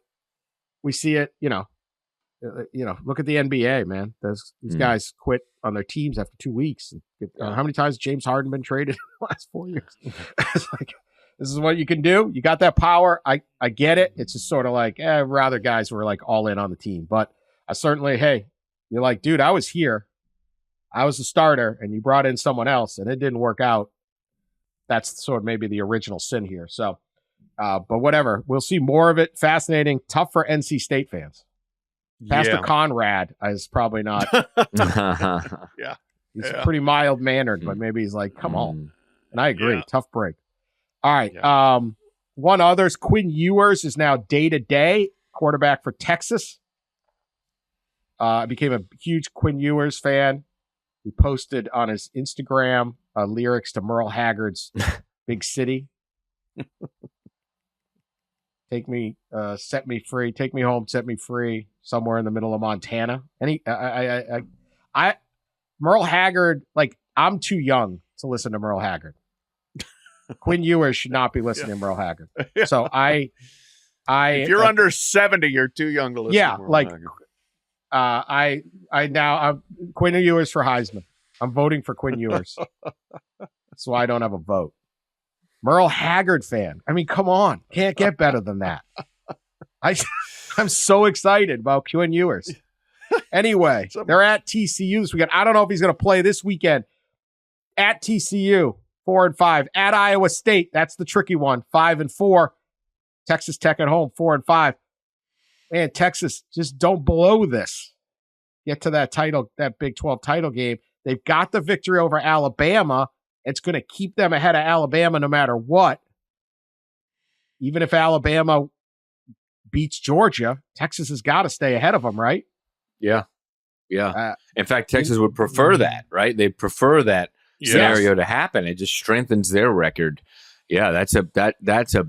we see it, look at the NBA, man. These guys quit on their teams after 2 weeks. How many times has James Harden been traded in the last 4 years? It's like, this is what you can do. You got that power. I get it. It's just sort of like, rather guys were like all in on the team. But I certainly, hey, you're like, dude, I was here. I was the starter, and you brought in someone else, and it didn't work out. That's sort of maybe the original sin here. So, but whatever. We'll see more of it. Fascinating. Tough for NC State fans. Pastor Conrad is probably not. Yeah. He's pretty mild-mannered, but maybe he's like, come on. And I agree. Tough break. All right. Yeah. One others, Quinn Ewers is now day-to-day quarterback for Texas. I became a huge Quinn Ewers fan. He posted on his Instagram lyrics to Merle Haggard's Big City. Take me, set me free. Take me home, set me free. Somewhere in the middle of Montana. And Merle Haggard, like, I'm too young to listen to Merle Haggard. Quinn Ewers should not be listening to Merle Haggard. So if you're under 70, you're too young to listen to Merle Haggard. I'm Quinn Ewers for Heisman. I'm voting for Quinn Ewers. That's why I don't have a vote. Merle Haggard fan. I mean, come on. Can't get better than that. I'm so excited about Quinn Ewers. Anyway, they're at TCU this weekend. I don't know if he's going to play this weekend. At TCU, 4-5. At Iowa State, that's the tricky one, 5-4. Texas Tech at home, 4-5. Man, Texas, just don't blow this. Get to that title, that Big 12 title game. They've got the victory over Alabama. It's going to keep them ahead of Alabama no matter what. Even if Alabama beats Georgia, Texas has got to stay ahead of them, right? Yeah. In fact, Texas would prefer that, right? They prefer that scenario to happen. It just strengthens their record. Yeah, that's a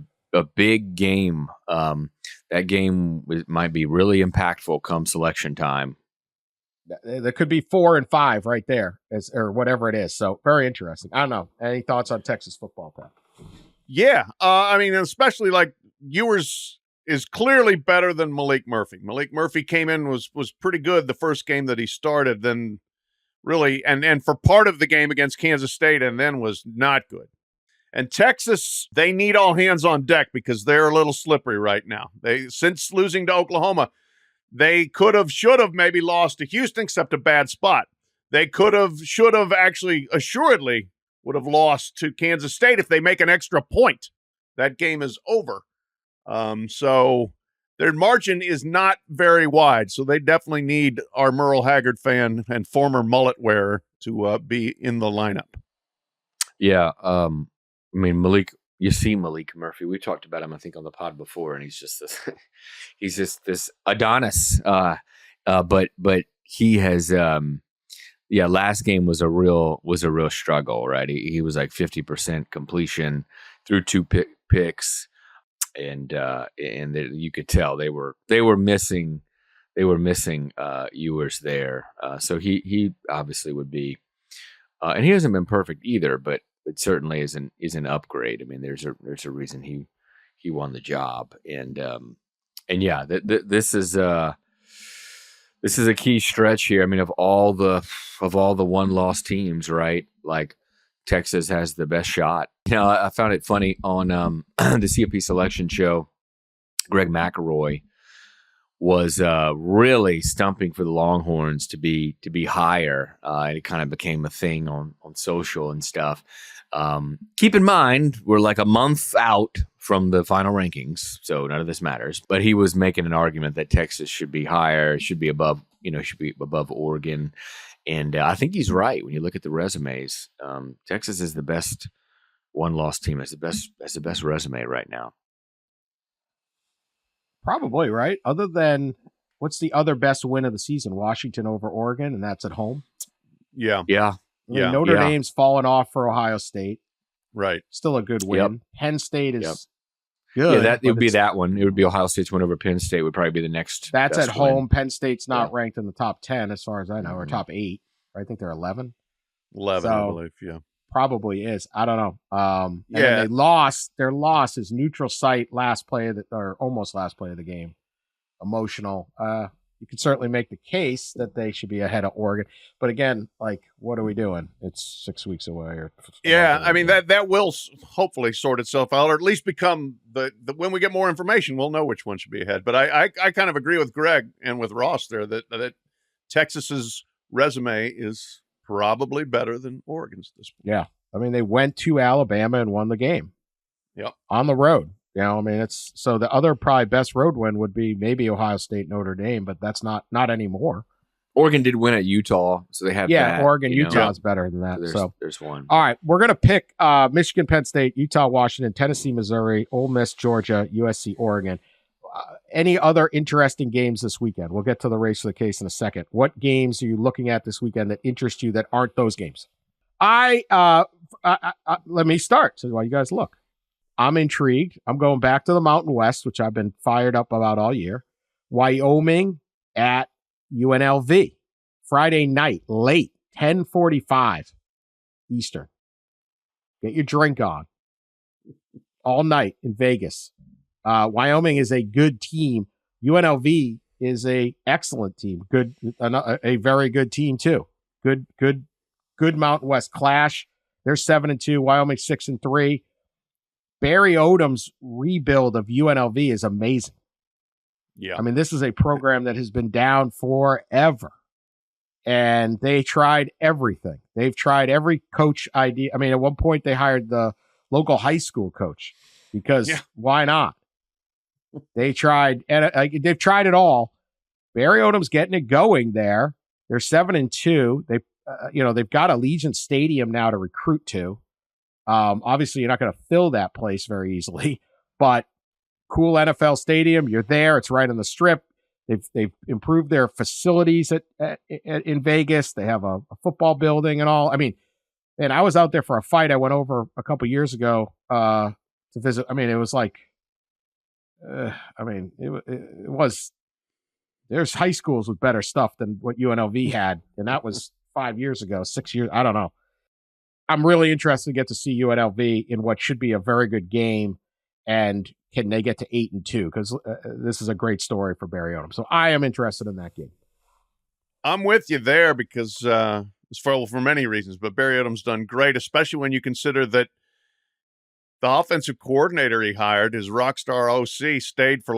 big game. That game might be really impactful come selection time. There could be 4-5 right there, or whatever it is. So very interesting. I don't know. Any thoughts on Texas football, Pat? Yeah. I mean, especially like Ewers is clearly better than Malik Murphy. Malik Murphy came in, was pretty good the first game that he started, then really, and for part of the game against Kansas State, and then was not good. And Texas, they need all hands on deck because they're a little slippery right now. Since losing to Oklahoma, they could have, should have maybe lost to Houston, except a bad spot. They could have, should have, actually assuredly would have lost to Kansas State if they make an extra point. That game is over. So their margin is not very wide. So they definitely need our Merle Haggard fan and former mullet wearer to be in the lineup. Yeah. I mean, you see Malik Murphy. We talked about him, I think, on the pod before, and he's just this Adonis. But he has, last game was a real struggle, right? He was like 50% completion through 2 picks, and you could tell they were missing Ewers there. So he obviously would be, and he hasn't been perfect either, but it certainly is an upgrade. I mean, there's a reason he won the job, and yeah, this is a key stretch here. I mean, of all the 1-loss teams, right? Like Texas has the best shot. I found it funny on the CFP selection show. Greg McElroy was really stumping for the Longhorns to be higher, and it kind of became a thing on social and stuff. Keep in mind, we're like a month out from the final rankings, so none of this matters. But he was making an argument that Texas should be higher, should be above Oregon, and I think he's right. When you look at the resumes, Texas is the best 1-loss team. Has the best resume right now. Probably, right? Other than, what's the other best win of the season? Washington over Oregon, and that's at home. Yeah. I mean, Notre Dame's fallen off for Ohio State. Right. Still a good win. Penn State is good. Yeah, it but would be it's- that one. It would be Ohio State's win over Penn State would probably be the next. That's best at home. win. Penn State's not Yeah. ranked in the top 10 as far as I know, or Mhm. top 8. I think they're 11. 11, I So- believe. Yeah. Probably is. I don't know. And Yeah. then they lost. Their loss is neutral site last play of the, or almost last play of the game. Emotional. You can certainly make the case that they should be ahead of Oregon. But again, like, what are we doing? It's 6 weeks away. Or Yeah, I mean that will hopefully sort itself out, or at least become the when we get more information, we'll know which one should be ahead. But I kind of agree with Greg and with Ross there that Texas's resume is probably better than Oregon's at this point. Yeah. I mean, they went to Alabama and won the game. Yep. On the road. You know, I mean, it's so the other probably best road win would be maybe Ohio State, Notre Dame, but that's not anymore. Oregon did win at Utah, so they have that, Oregon, you know. Utah is better than that. So So, there's one. all right, we're gonna pick Michigan, Penn State, Utah, Washington, Tennessee, Missouri, Ole Miss, Georgia, USC, Oregon. Any other interesting games this weekend? We'll get to the race for the case in a second. What games are you looking at this weekend that interest you that aren't those games? Let me start. So while you guys look, I'm intrigued. I'm going back to the Mountain West, which I've been fired up about all year. Wyoming at UNLV. Friday night, late, 10:45 Eastern. Get your drink on. All night in Vegas. Wyoming is a good team. UNLV is a excellent team. A very good team too. Good Mountain West clash. They're 7-2. Wyoming 6-3. Barry Odom's rebuild of UNLV is amazing. Yeah. I mean, this is a program that has been down forever. And they tried everything. They've tried every coach idea. I mean, at one point they hired the local high school coach because why not? They tried, and they've tried it all. Barry Odom's getting it going there. They're 7-2. They've got Allegiant Stadium now to recruit to. Obviously, you're not going to fill that place very easily, but cool NFL stadium. You're there. It's right on the strip. They've improved their facilities in Vegas. They have a football building and all. I mean, and I was out there for a fight. I went over a couple years ago to visit. I mean, it was like, it was. There's high schools with better stuff than what UNLV had, and that was 5 years ago, 6 years. I don't know. I'm really interested to get to see UNLV in what should be a very good game, and can they get to 8-2? Because this is a great story for Barry Odom. So I am interested in that game. I'm with you there because for many reasons, but Barry Odom's done great, especially when you consider that the offensive coordinator he hired, his rock star OC, stayed for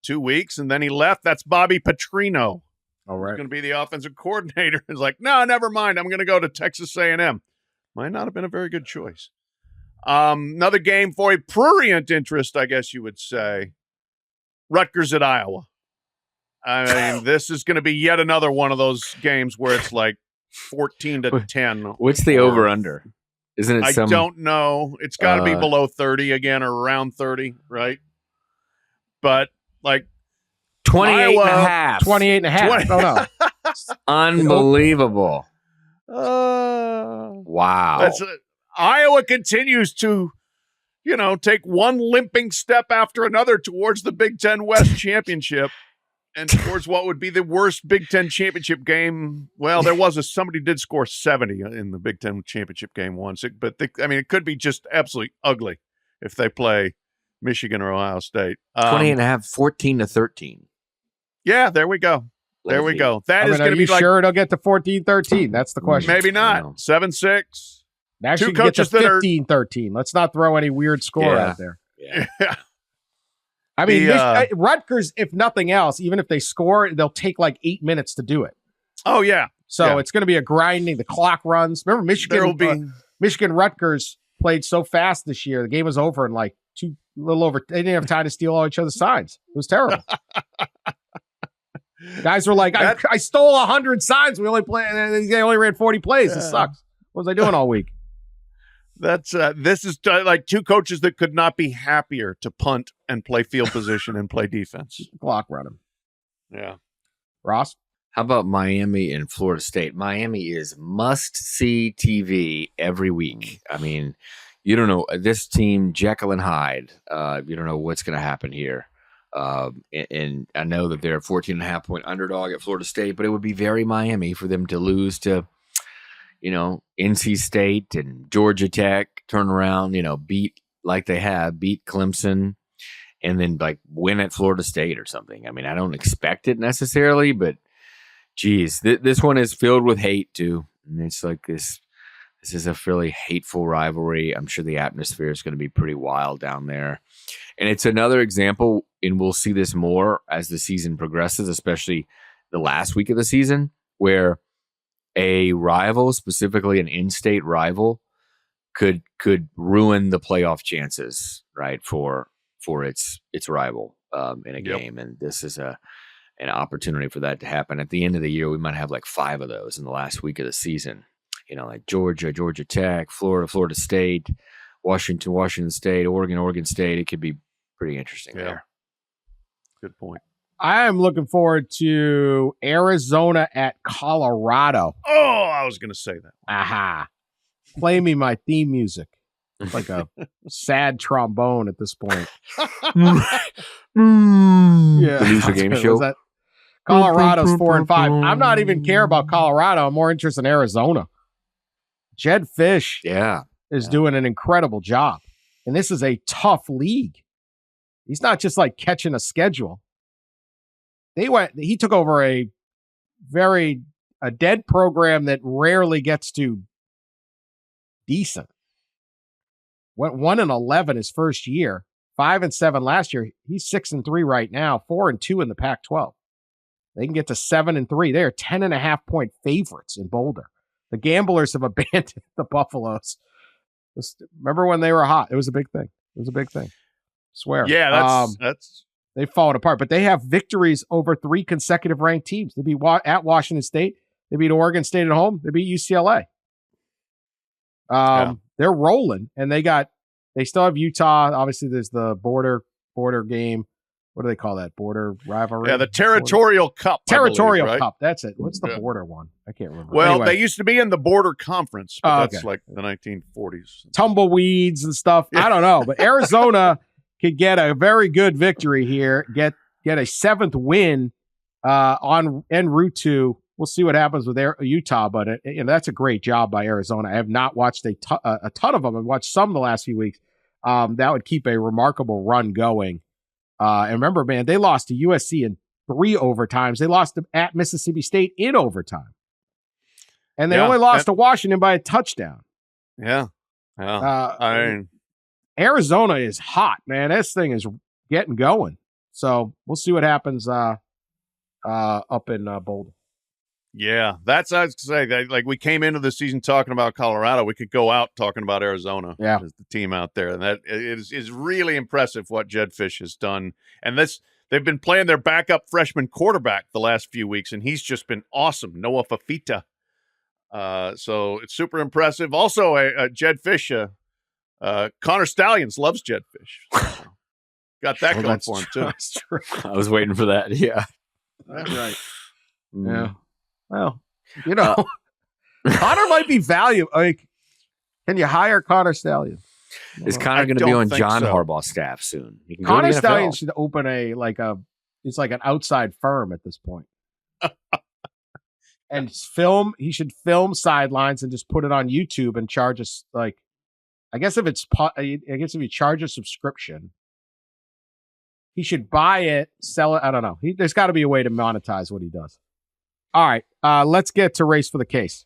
2 weeks, and then he left. That's Bobby Petrino. All right. He's going to be the offensive coordinator. He's like, no, never mind. I'm going to go to Texas A&M. Might not have been a very good choice. Another game for a prurient interest, I guess you would say. Rutgers at Iowa. I mean, this is going to be yet another one of those games where it's like 14-10. What's the over-under? Isn't it I don't know. It's got to be below 30 again, or around 30, right? But 28 and a half. 28 and a half. No, no. Unbelievable. Wow. Iowa continues to, take one limping step after another towards the Big Ten West Championship and towards what would be the worst Big Ten Championship game. Well, somebody did score 70 in the Big Ten Championship game once, but it could be just absolutely ugly if they play Michigan or Ohio State. 28 and a half, 14-13. Yeah, there we go. There we go. That is going to be sure it'll get to 14-13? That's the question. Maybe not. 7-6. Actually, Two coaches get to that are 15-13. Let's not throw any weird score out there. Yeah. I mean, Rutgers, if nothing else, even if they score, they'll take 8 minutes to do it. Oh, yeah. So it's going to be a grinding. The clock runs. Remember, Michigan Rutgers played so fast this year. The game was over in they didn't have time to steal all each other's signs. It was terrible. Guys were like, I stole 100 signs. They only ran 40 plays. This sucks. What was I doing all week? This is like two coaches that could not be happier to punt and play field position and play defense. Clock running. Yeah. Ross? How about Miami and Florida State? Miami is must-see TV every week. I mean, you don't know this team, Jekyll and Hyde. You don't know what's going to happen here. And I know that they're a 14.5-point underdog at Florida State, but it would be very Miami for them to lose to, NC State and Georgia Tech, turn around, beat Clemson, and then like win at Florida State or something. I mean, I don't expect it necessarily, but geez, this one is filled with hate too. And it's like this is a fairly hateful rivalry. I'm sure the atmosphere is going to be pretty wild down there. And it's another example, and we'll see this more as the season progresses, especially the last week of the season, where a rival, specifically an in-state rival, could ruin the playoff chances, right, for its rival in a game. And this is an opportunity for that to happen. At the end of the year, we might have like 5 of those in the last week of the season. Like Georgia Tech, Florida State, Washington State, Oregon State. It could be pretty interesting there. Good point. I am looking forward to Arizona at Colorado. Oh, I was going to say that. Aha. Play me my theme music. It's like a sad trombone at this point. The loser game show. Colorado's 4-5. I'm not even care about Colorado. I'm more interested in Arizona. Jed Fish is doing an incredible job. And this is a tough league. He's not just like catching a schedule. He took over a dead program that rarely gets to decent. Went 1-11 his first year, 5-7 last year. He's 6-3 right now, 4-2 in the Pac-12. They can get to 7-3. They are 10.5-point favorites in Boulder. The gamblers have abandoned the Buffaloes. Remember when they were hot? It was a big thing. I swear. Yeah, that's they've fallen apart, but they have victories over 3 consecutive ranked teams. They beat at Washington State. They beat Oregon State at home. They beat UCLA. They're rolling, and they still have Utah. Obviously, there's the border game. What do they call that? Border rivalry? Yeah, the Territorial Cup. Territorial I believe, right? Cup. That's it. What's the border one? I can't remember. Well, anyway. They used to be in the Border Conference, but that's like the 1940s. Tumbleweeds and stuff. I don't know, but Arizona could get a very good victory here. Get a 7th win on en route to. We'll see what happens with Utah, but that's a great job by Arizona. I have not watched a ton of them. I've watched some the last few weeks. That would keep a remarkable run going. And remember, man, they lost to USC in 3 overtimes. They lost at Mississippi State in overtime. And they only lost to Washington by a touchdown. Yeah. Arizona is hot, man. This thing is getting going. So we'll see what happens up in Boulder. Yeah, that's I was going to say. Like we came into the season talking about Colorado, we could go out talking about Arizona as the team out there, and that is really impressive what Jed Fish has done. And they've been playing their backup freshman quarterback the last few weeks, and he's just been awesome, Noah Fafita. So it's super impressive. Also, Jed Fish, Connor Stalions loves Jed Fish. So got that going for him too. That's true. I was waiting for that. Yeah, that's right. Yeah. Well, Connor might be valuable. Like, can you hire Connor Stalions? Is Connor going to be on John Harbaugh's staff soon? Connor Stalions should open it's like an outside firm at this point. And he should film sidelines and just put it on YouTube and charge us I guess if you charge a subscription, he should buy it, sell it. I don't know. There's got to be a way to monetize what he does. All right, let's get to Race for the Case.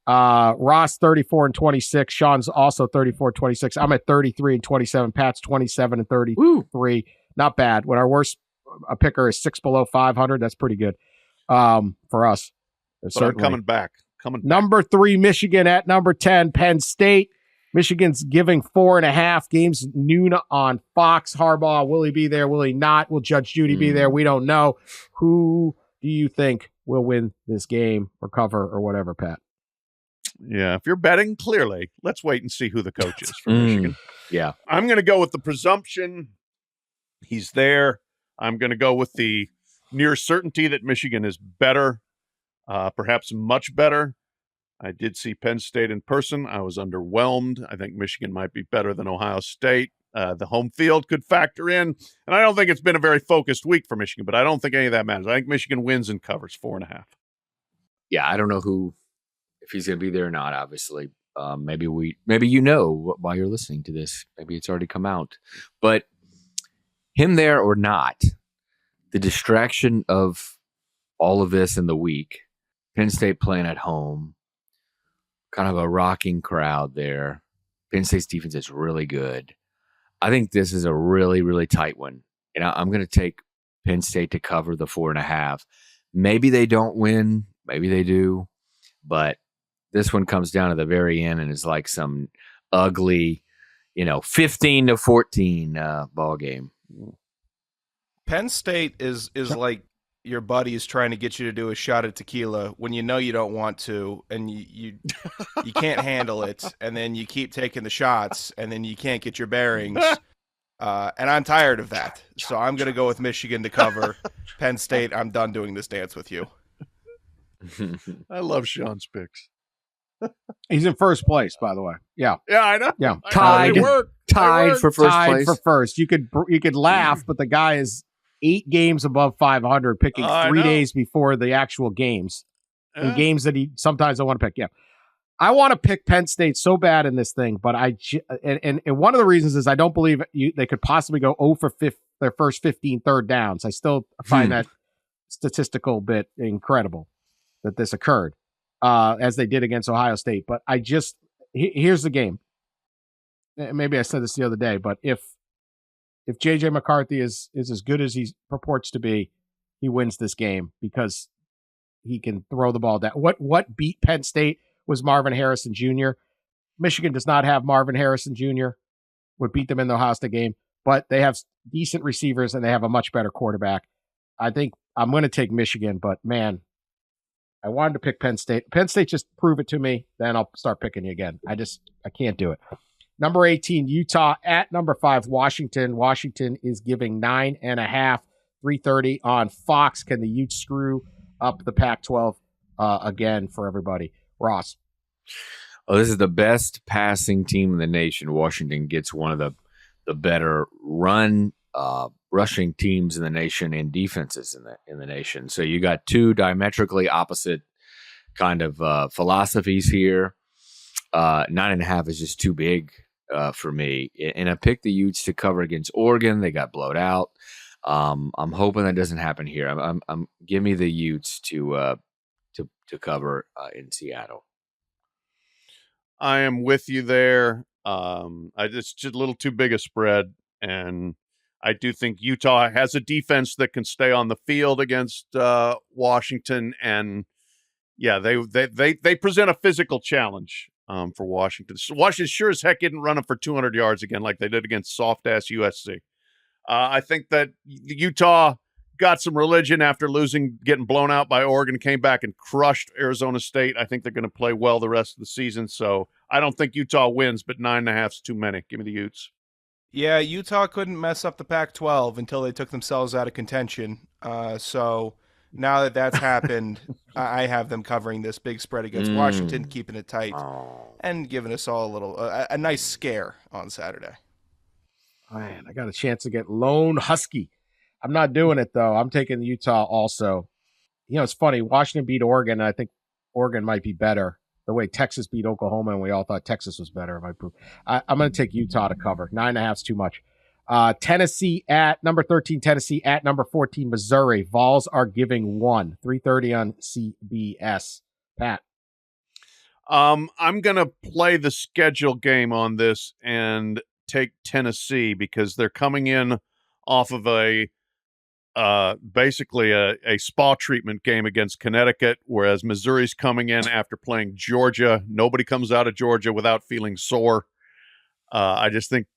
Ross 34-26. Sean's also 34-26. I'm at 33-27. Pat's 27-33. Woo. Not bad. When our worst picker is 6 below 500, that's pretty good for us. But I'm coming back. Number 3, Michigan at number 10, Penn State. Michigan's giving 4.5. Games noon on Fox. Harbaugh, will he be there? Will he not? Will Judge Judy be there? We don't know. Who do you think will win this game or cover or whatever, Pat? Yeah, if you're betting, clearly, let's wait and see who the coach is for Michigan. Yeah. I'm going to go with the presumption he's there. I'm going to go with the near certainty that Michigan is better, perhaps much better. I did see Penn State in person. I was underwhelmed. I think Michigan might be better than Ohio State. The home field could factor in. And I don't think it's been a very focused week for Michigan, but I don't think any of that matters. I think Michigan wins and covers 4.5. Yeah, I don't know if he's going to be there or not, obviously. Maybe while you're listening to this, maybe it's already come out. But him there or not, the distraction of all of this in the week, Penn State playing at home, kind of a rocking crowd there. Penn State's defense is really good. I think this is a really, really tight one. And I'm going to take Penn State to cover the 4.5. Maybe they don't win. Maybe they do. But this one comes down to the very end and is like some ugly, 15-14 ball game. Penn State is like your buddies trying to get you to do a shot of tequila when you know you don't want to, and you can't handle it, and then you keep taking the shots, and then you can't get your bearings. And I'm tired of that, so I'm going to go with Michigan to cover. Penn State, I'm done doing this dance with you. I love Sean's picks. He's in first place, by the way. Yeah, I know. Yeah, tied for first place. For first. You could laugh, but the guy is 8 games above 500, picking 3 days before the actual games, and games that he sometimes don't want to pick. Yeah, I want to pick Penn State so bad in this thing, but and one of the reasons is I don't believe they could possibly go 0 for their first 15 third downs. I still find that statistical bit incredible that this occurred. As they did against Ohio State. But here's the game. Maybe I said this the other day, but if J.J. McCarthy is as good as he purports to be, he wins this game because he can throw the ball down. What beat Penn State was Marvin Harrison Jr. Michigan does not have Marvin Harrison Jr. What beat them in the Ohio State game, but they have decent receivers and they have a much better quarterback. I think I'm going to take Michigan, but man, I wanted to pick Penn State. Penn State, just prove it to me, then I'll start picking you again. I can't do it. Number 18, Utah at number 5, Washington. Washington is giving 9.5, 3:30 on Fox. Can the Utes screw up the Pac-12 again for everybody? Ross. Oh, this is the best passing team in the nation. Washington gets one of the better rushing teams in the nation and defenses in the nation. So you got two diametrically opposite kind of philosophies here. 9.5 is just too big for me. And I picked the Utes to cover against Oregon. They got blowed out. I'm hoping that doesn't happen here. I'm give me the Utes to cover in Seattle. I am with you there. It's just a little too big a spread, and I do think Utah has a defense that can stay on the field against Washington, and yeah, they present a physical challenge for Washington. Washington sure as heck isn't running for 200 yards again like they did against soft-ass USC. I think that Utah got some religion after getting blown out by Oregon, came back and crushed Arizona State. I think they're going to play well the rest of the season, so I don't think Utah wins, but 9.5 is too many. Give me the Utes. Yeah, Utah couldn't mess up the Pac-12 until they took themselves out of contention. So now that that's happened, I have them covering this big spread against Washington, keeping it tight, and giving us all a nice scare on Saturday. Man, I got a chance to get Lone Husky. I'm not doing it, though. I'm taking Utah also. It's funny. Washington beat Oregon, and I think Oregon might be better. The way Texas beat Oklahoma, and we all thought Texas was better. I'm going to take Utah to cover. 9.5 is too much. Tennessee at number 13. Tennessee at number 14. Missouri. Vols are giving 1. 3:30 on CBS. Pat. I'm going to play the schedule game on this and take Tennessee because they're coming in off of basically a spa treatment game against Connecticut, whereas Missouri's coming in after playing Georgia. Nobody comes out of Georgia without feeling sore. I just think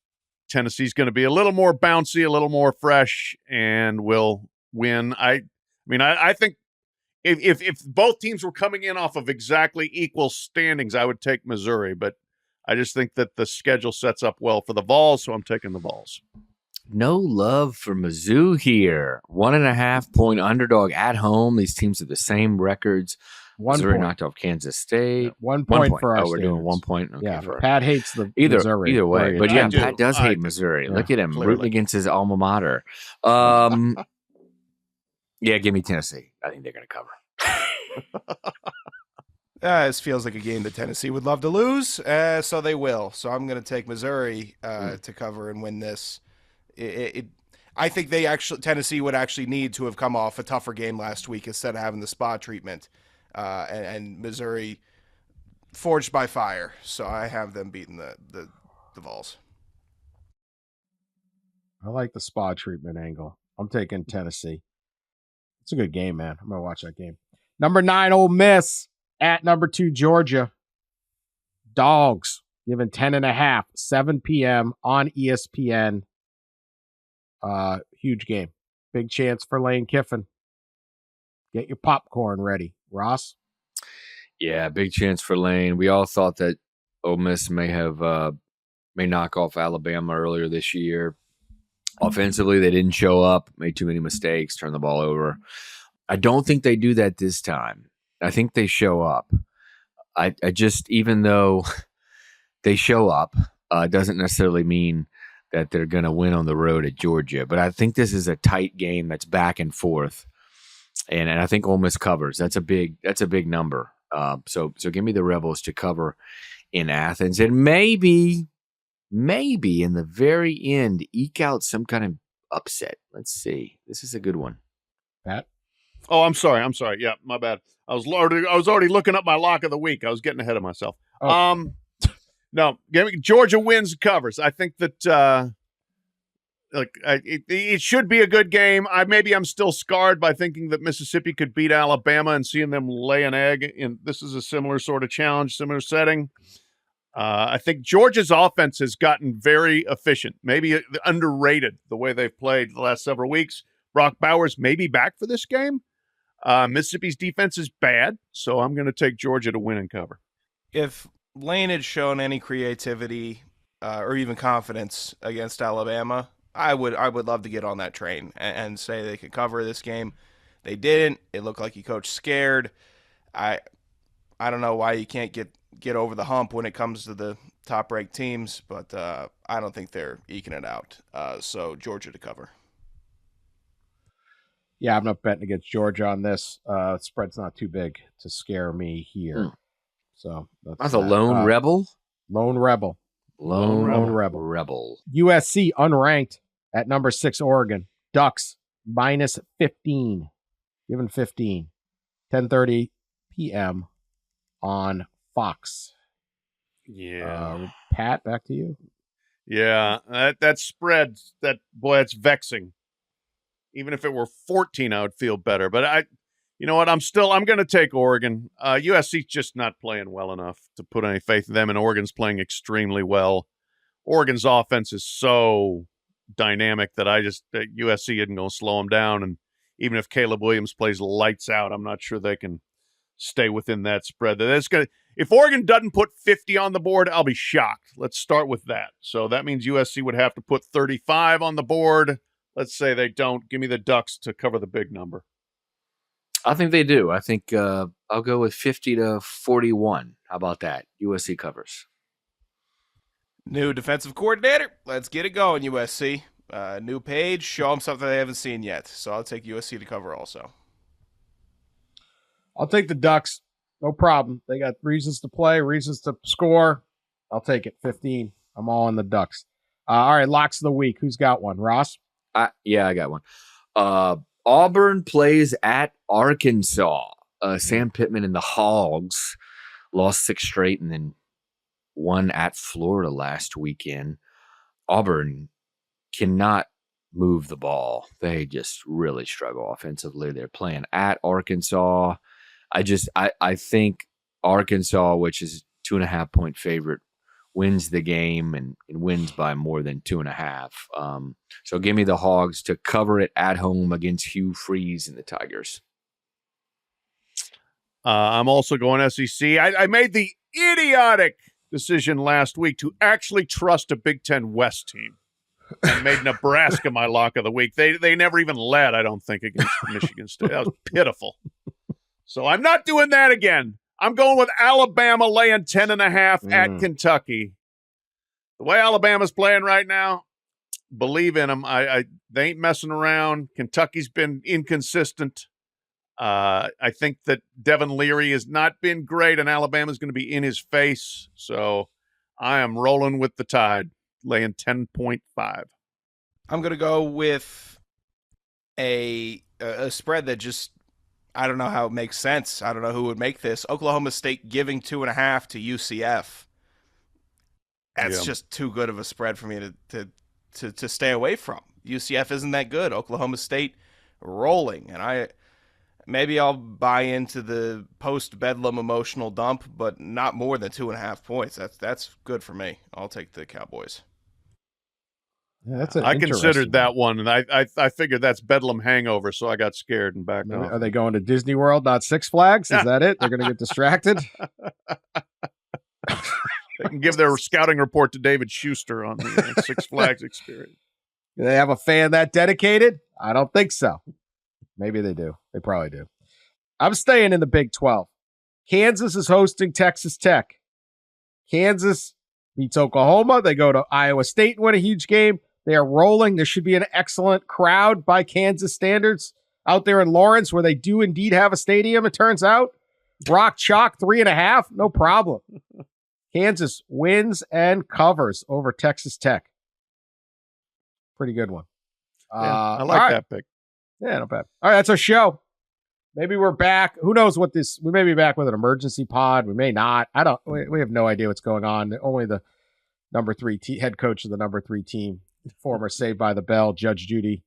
Tennessee's going to be a little more bouncy, a little more fresh, and will win. I think if both teams were coming in off of exactly equal standings, I would take Missouri, but I just think that the schedule sets up well for the Vols, so I'm taking the Vols. No love for Mizzou here. 1.5 point underdog at home. These teams have the same records. 1 Missouri point. knocked off Kansas State. 1 point for our Oh, we're doing standards. 1 point. Okay, Yeah, for Pat hates the either Missouri. way. Brilliant. But yeah, I do. Pat does I hate do. Missouri. Yeah, Look at him clearly. rooting against his alma mater. Yeah, give me Tennessee. I think they're going to cover. This feels like a game that Tennessee would love to lose, so they will. So I'm going to take Missouri to cover and win this. I think Tennessee would actually need to have come off a tougher game last week instead of having the spa treatment, and Missouri forged by fire. So I have them beating the Vols. I like the spa treatment angle. I'm taking Tennessee. It's a good game, man. I'm going to watch that game. Number 9, Ole Miss at number 2, Georgia. Dogs given 10.5, 7 p.m. on ESPN. Huge game. Big chance for Lane Kiffin. Get your popcorn ready. Ross? Yeah, big chance for Lane. We all thought that Ole Miss may knock off Alabama earlier this year. Offensively, they didn't show up, made too many mistakes, turned the ball over. I don't think they do that this time. I think they show up. I just, even though they show up, doesn't necessarily mean that they're going to win on the road at Georgia. But I think this is a tight game that's back and forth, and I think Ole Miss covers. That's a big number. So give me the Rebels to cover in Athens, and maybe in the very end eke out some kind of upset. Let's see. This is a good one. Pat? Oh, I'm sorry. Yeah, my bad. I was already looking up my lock of the week. I was getting ahead of myself. Oh. No, Georgia wins and covers. I think that it should be a good game. Maybe I'm still scarred by thinking that Mississippi could beat Alabama and seeing them lay an egg. This is a similar sort of challenge, similar setting. I think Georgia's offense has gotten very efficient, maybe underrated the way they've played the last several weeks. Brock Bowers may be back for this game. Mississippi's defense is bad, so I'm going to take Georgia to win and cover. If Lane had shown any creativity or even confidence against Alabama, I would love to get on that train and say they could cover this game. They didn't. It looked like he coached scared. I don't know why you can't get over the hump when it comes to the top-ranked teams, but I don't think they're eking it out. So Georgia to cover. Yeah, I'm not betting against Georgia on this. Spread's not too big to scare me here. So that's a lone rebel? Lone rebel. Lone rebel. USC unranked at number 6, Oregon. Ducks minus 15. Given 15. 10:30 p.m. on Fox. Yeah. Pat, back to you. Yeah, that spread, that's vexing. Even if it were 14, I would feel better. But you know what? I'm going to take Oregon. USC's just not playing well enough to put any faith in them, and Oregon's playing extremely well. Oregon's offense is so dynamic that USC isn't going to slow them down. And even if Caleb Williams plays lights out, I'm not sure they can stay within that spread. If Oregon doesn't put 50 on the board, I'll be shocked. Let's start with that. So that means USC would have to put 35 on the board. Let's say they don't. Give me the Ducks to cover the big number. I think they do. I think I'll go with 50-41. How about that? USC covers. New defensive coordinator. Let's get it going, USC. New page. Show them something they haven't seen yet. So I'll take USC to cover also. I'll take the Ducks. No problem. They got reasons to play, reasons to score. I'll take it. 15. I'm all in the Ducks. All right, locks of the week. Who's got one? Ross? I got one. Auburn plays at Arkansas. Sam Pittman and the Hogs lost 6 straight and then won at Florida last weekend. Auburn cannot move the ball. They just really struggle offensively. They're playing at Arkansas. I think Arkansas, which is 2.5 point favorite, wins the game and wins by more than 2.5. So give me the Hogs to cover it at home against Hugh Freeze and the Tigers. I'm also going SEC. I made the idiotic decision last week to actually trust a Big Ten West team and made Nebraska my lock of the week. They never even led, I don't think, against Michigan State. That was pitiful. So I'm not doing that again. I'm going with Alabama laying 10.5 at Kentucky. The way Alabama's playing right now, believe in them. They ain't messing around. Kentucky's been inconsistent. I think that Devin Leary has not been great, and Alabama's going to be in his face. So I am rolling with the Tide, laying 10.5. I'm going to go with a spread that just, I don't know how it makes sense. I don't know who would make this. Oklahoma State giving 2.5 to UCF. That's just too good of a spread for me to stay away from. UCF isn't that good. Oklahoma State rolling, and maybe I'll buy into the post-Bedlam emotional dump, but not more than 2.5 points. That's good for me. I'll take the Cowboys. Yeah, I considered that one, and I figured that's Bedlam hangover, so I got scared and backed off. Are they going to Disney World, not Six Flags? Is that it? They're going to get distracted? They can give their scouting report to David Schuster on the Six Flags experience. Do they have a fan that dedicated? I don't think so. Maybe they do. They probably do. I'm staying in the Big 12. Kansas is hosting Texas Tech. Kansas beats Oklahoma. They go to Iowa State and win a huge game. They are rolling. There should be an excellent crowd by Kansas standards out there in Lawrence, where they do indeed have a stadium, it turns out. Rock Chalk 3.5, no problem. Kansas wins and covers over Texas Tech. Pretty good one. I like that pick. Yeah, not bad. All right, that's our show. Maybe we're back. Who knows what this? We may be back with an emergency pod. We may not. We have no idea what's going on. Only the number 3 head coach of the number 3 team, former Saved by the Bell, Judge Judy.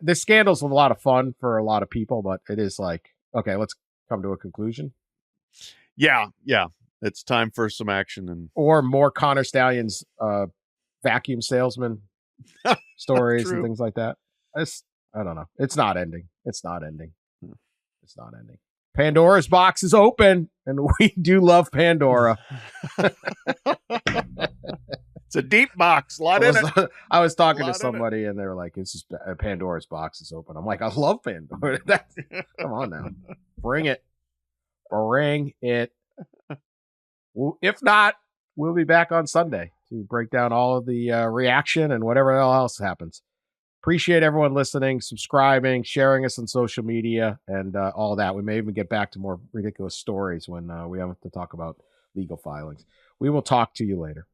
This scandal's a lot of fun for a lot of people, but it is like, okay, let's come to a conclusion. Yeah. It's time for some action or more Connor Stalions vacuum salesman stories and things like that. I don't know. It's not ending. Pandora's box is open, and we do love Pandora. It's a deep box. A lot in it. I was talking to somebody, and they were like, "It's just Pandora's box is open." I'm like, "I love Pandora." Come on now, bring it. If not, we'll be back on Sunday to break down all of the reaction and whatever else happens. Appreciate everyone listening, subscribing, sharing us on social media, and all that. We may even get back to more ridiculous stories when we have to talk about legal filings. We will talk to you later.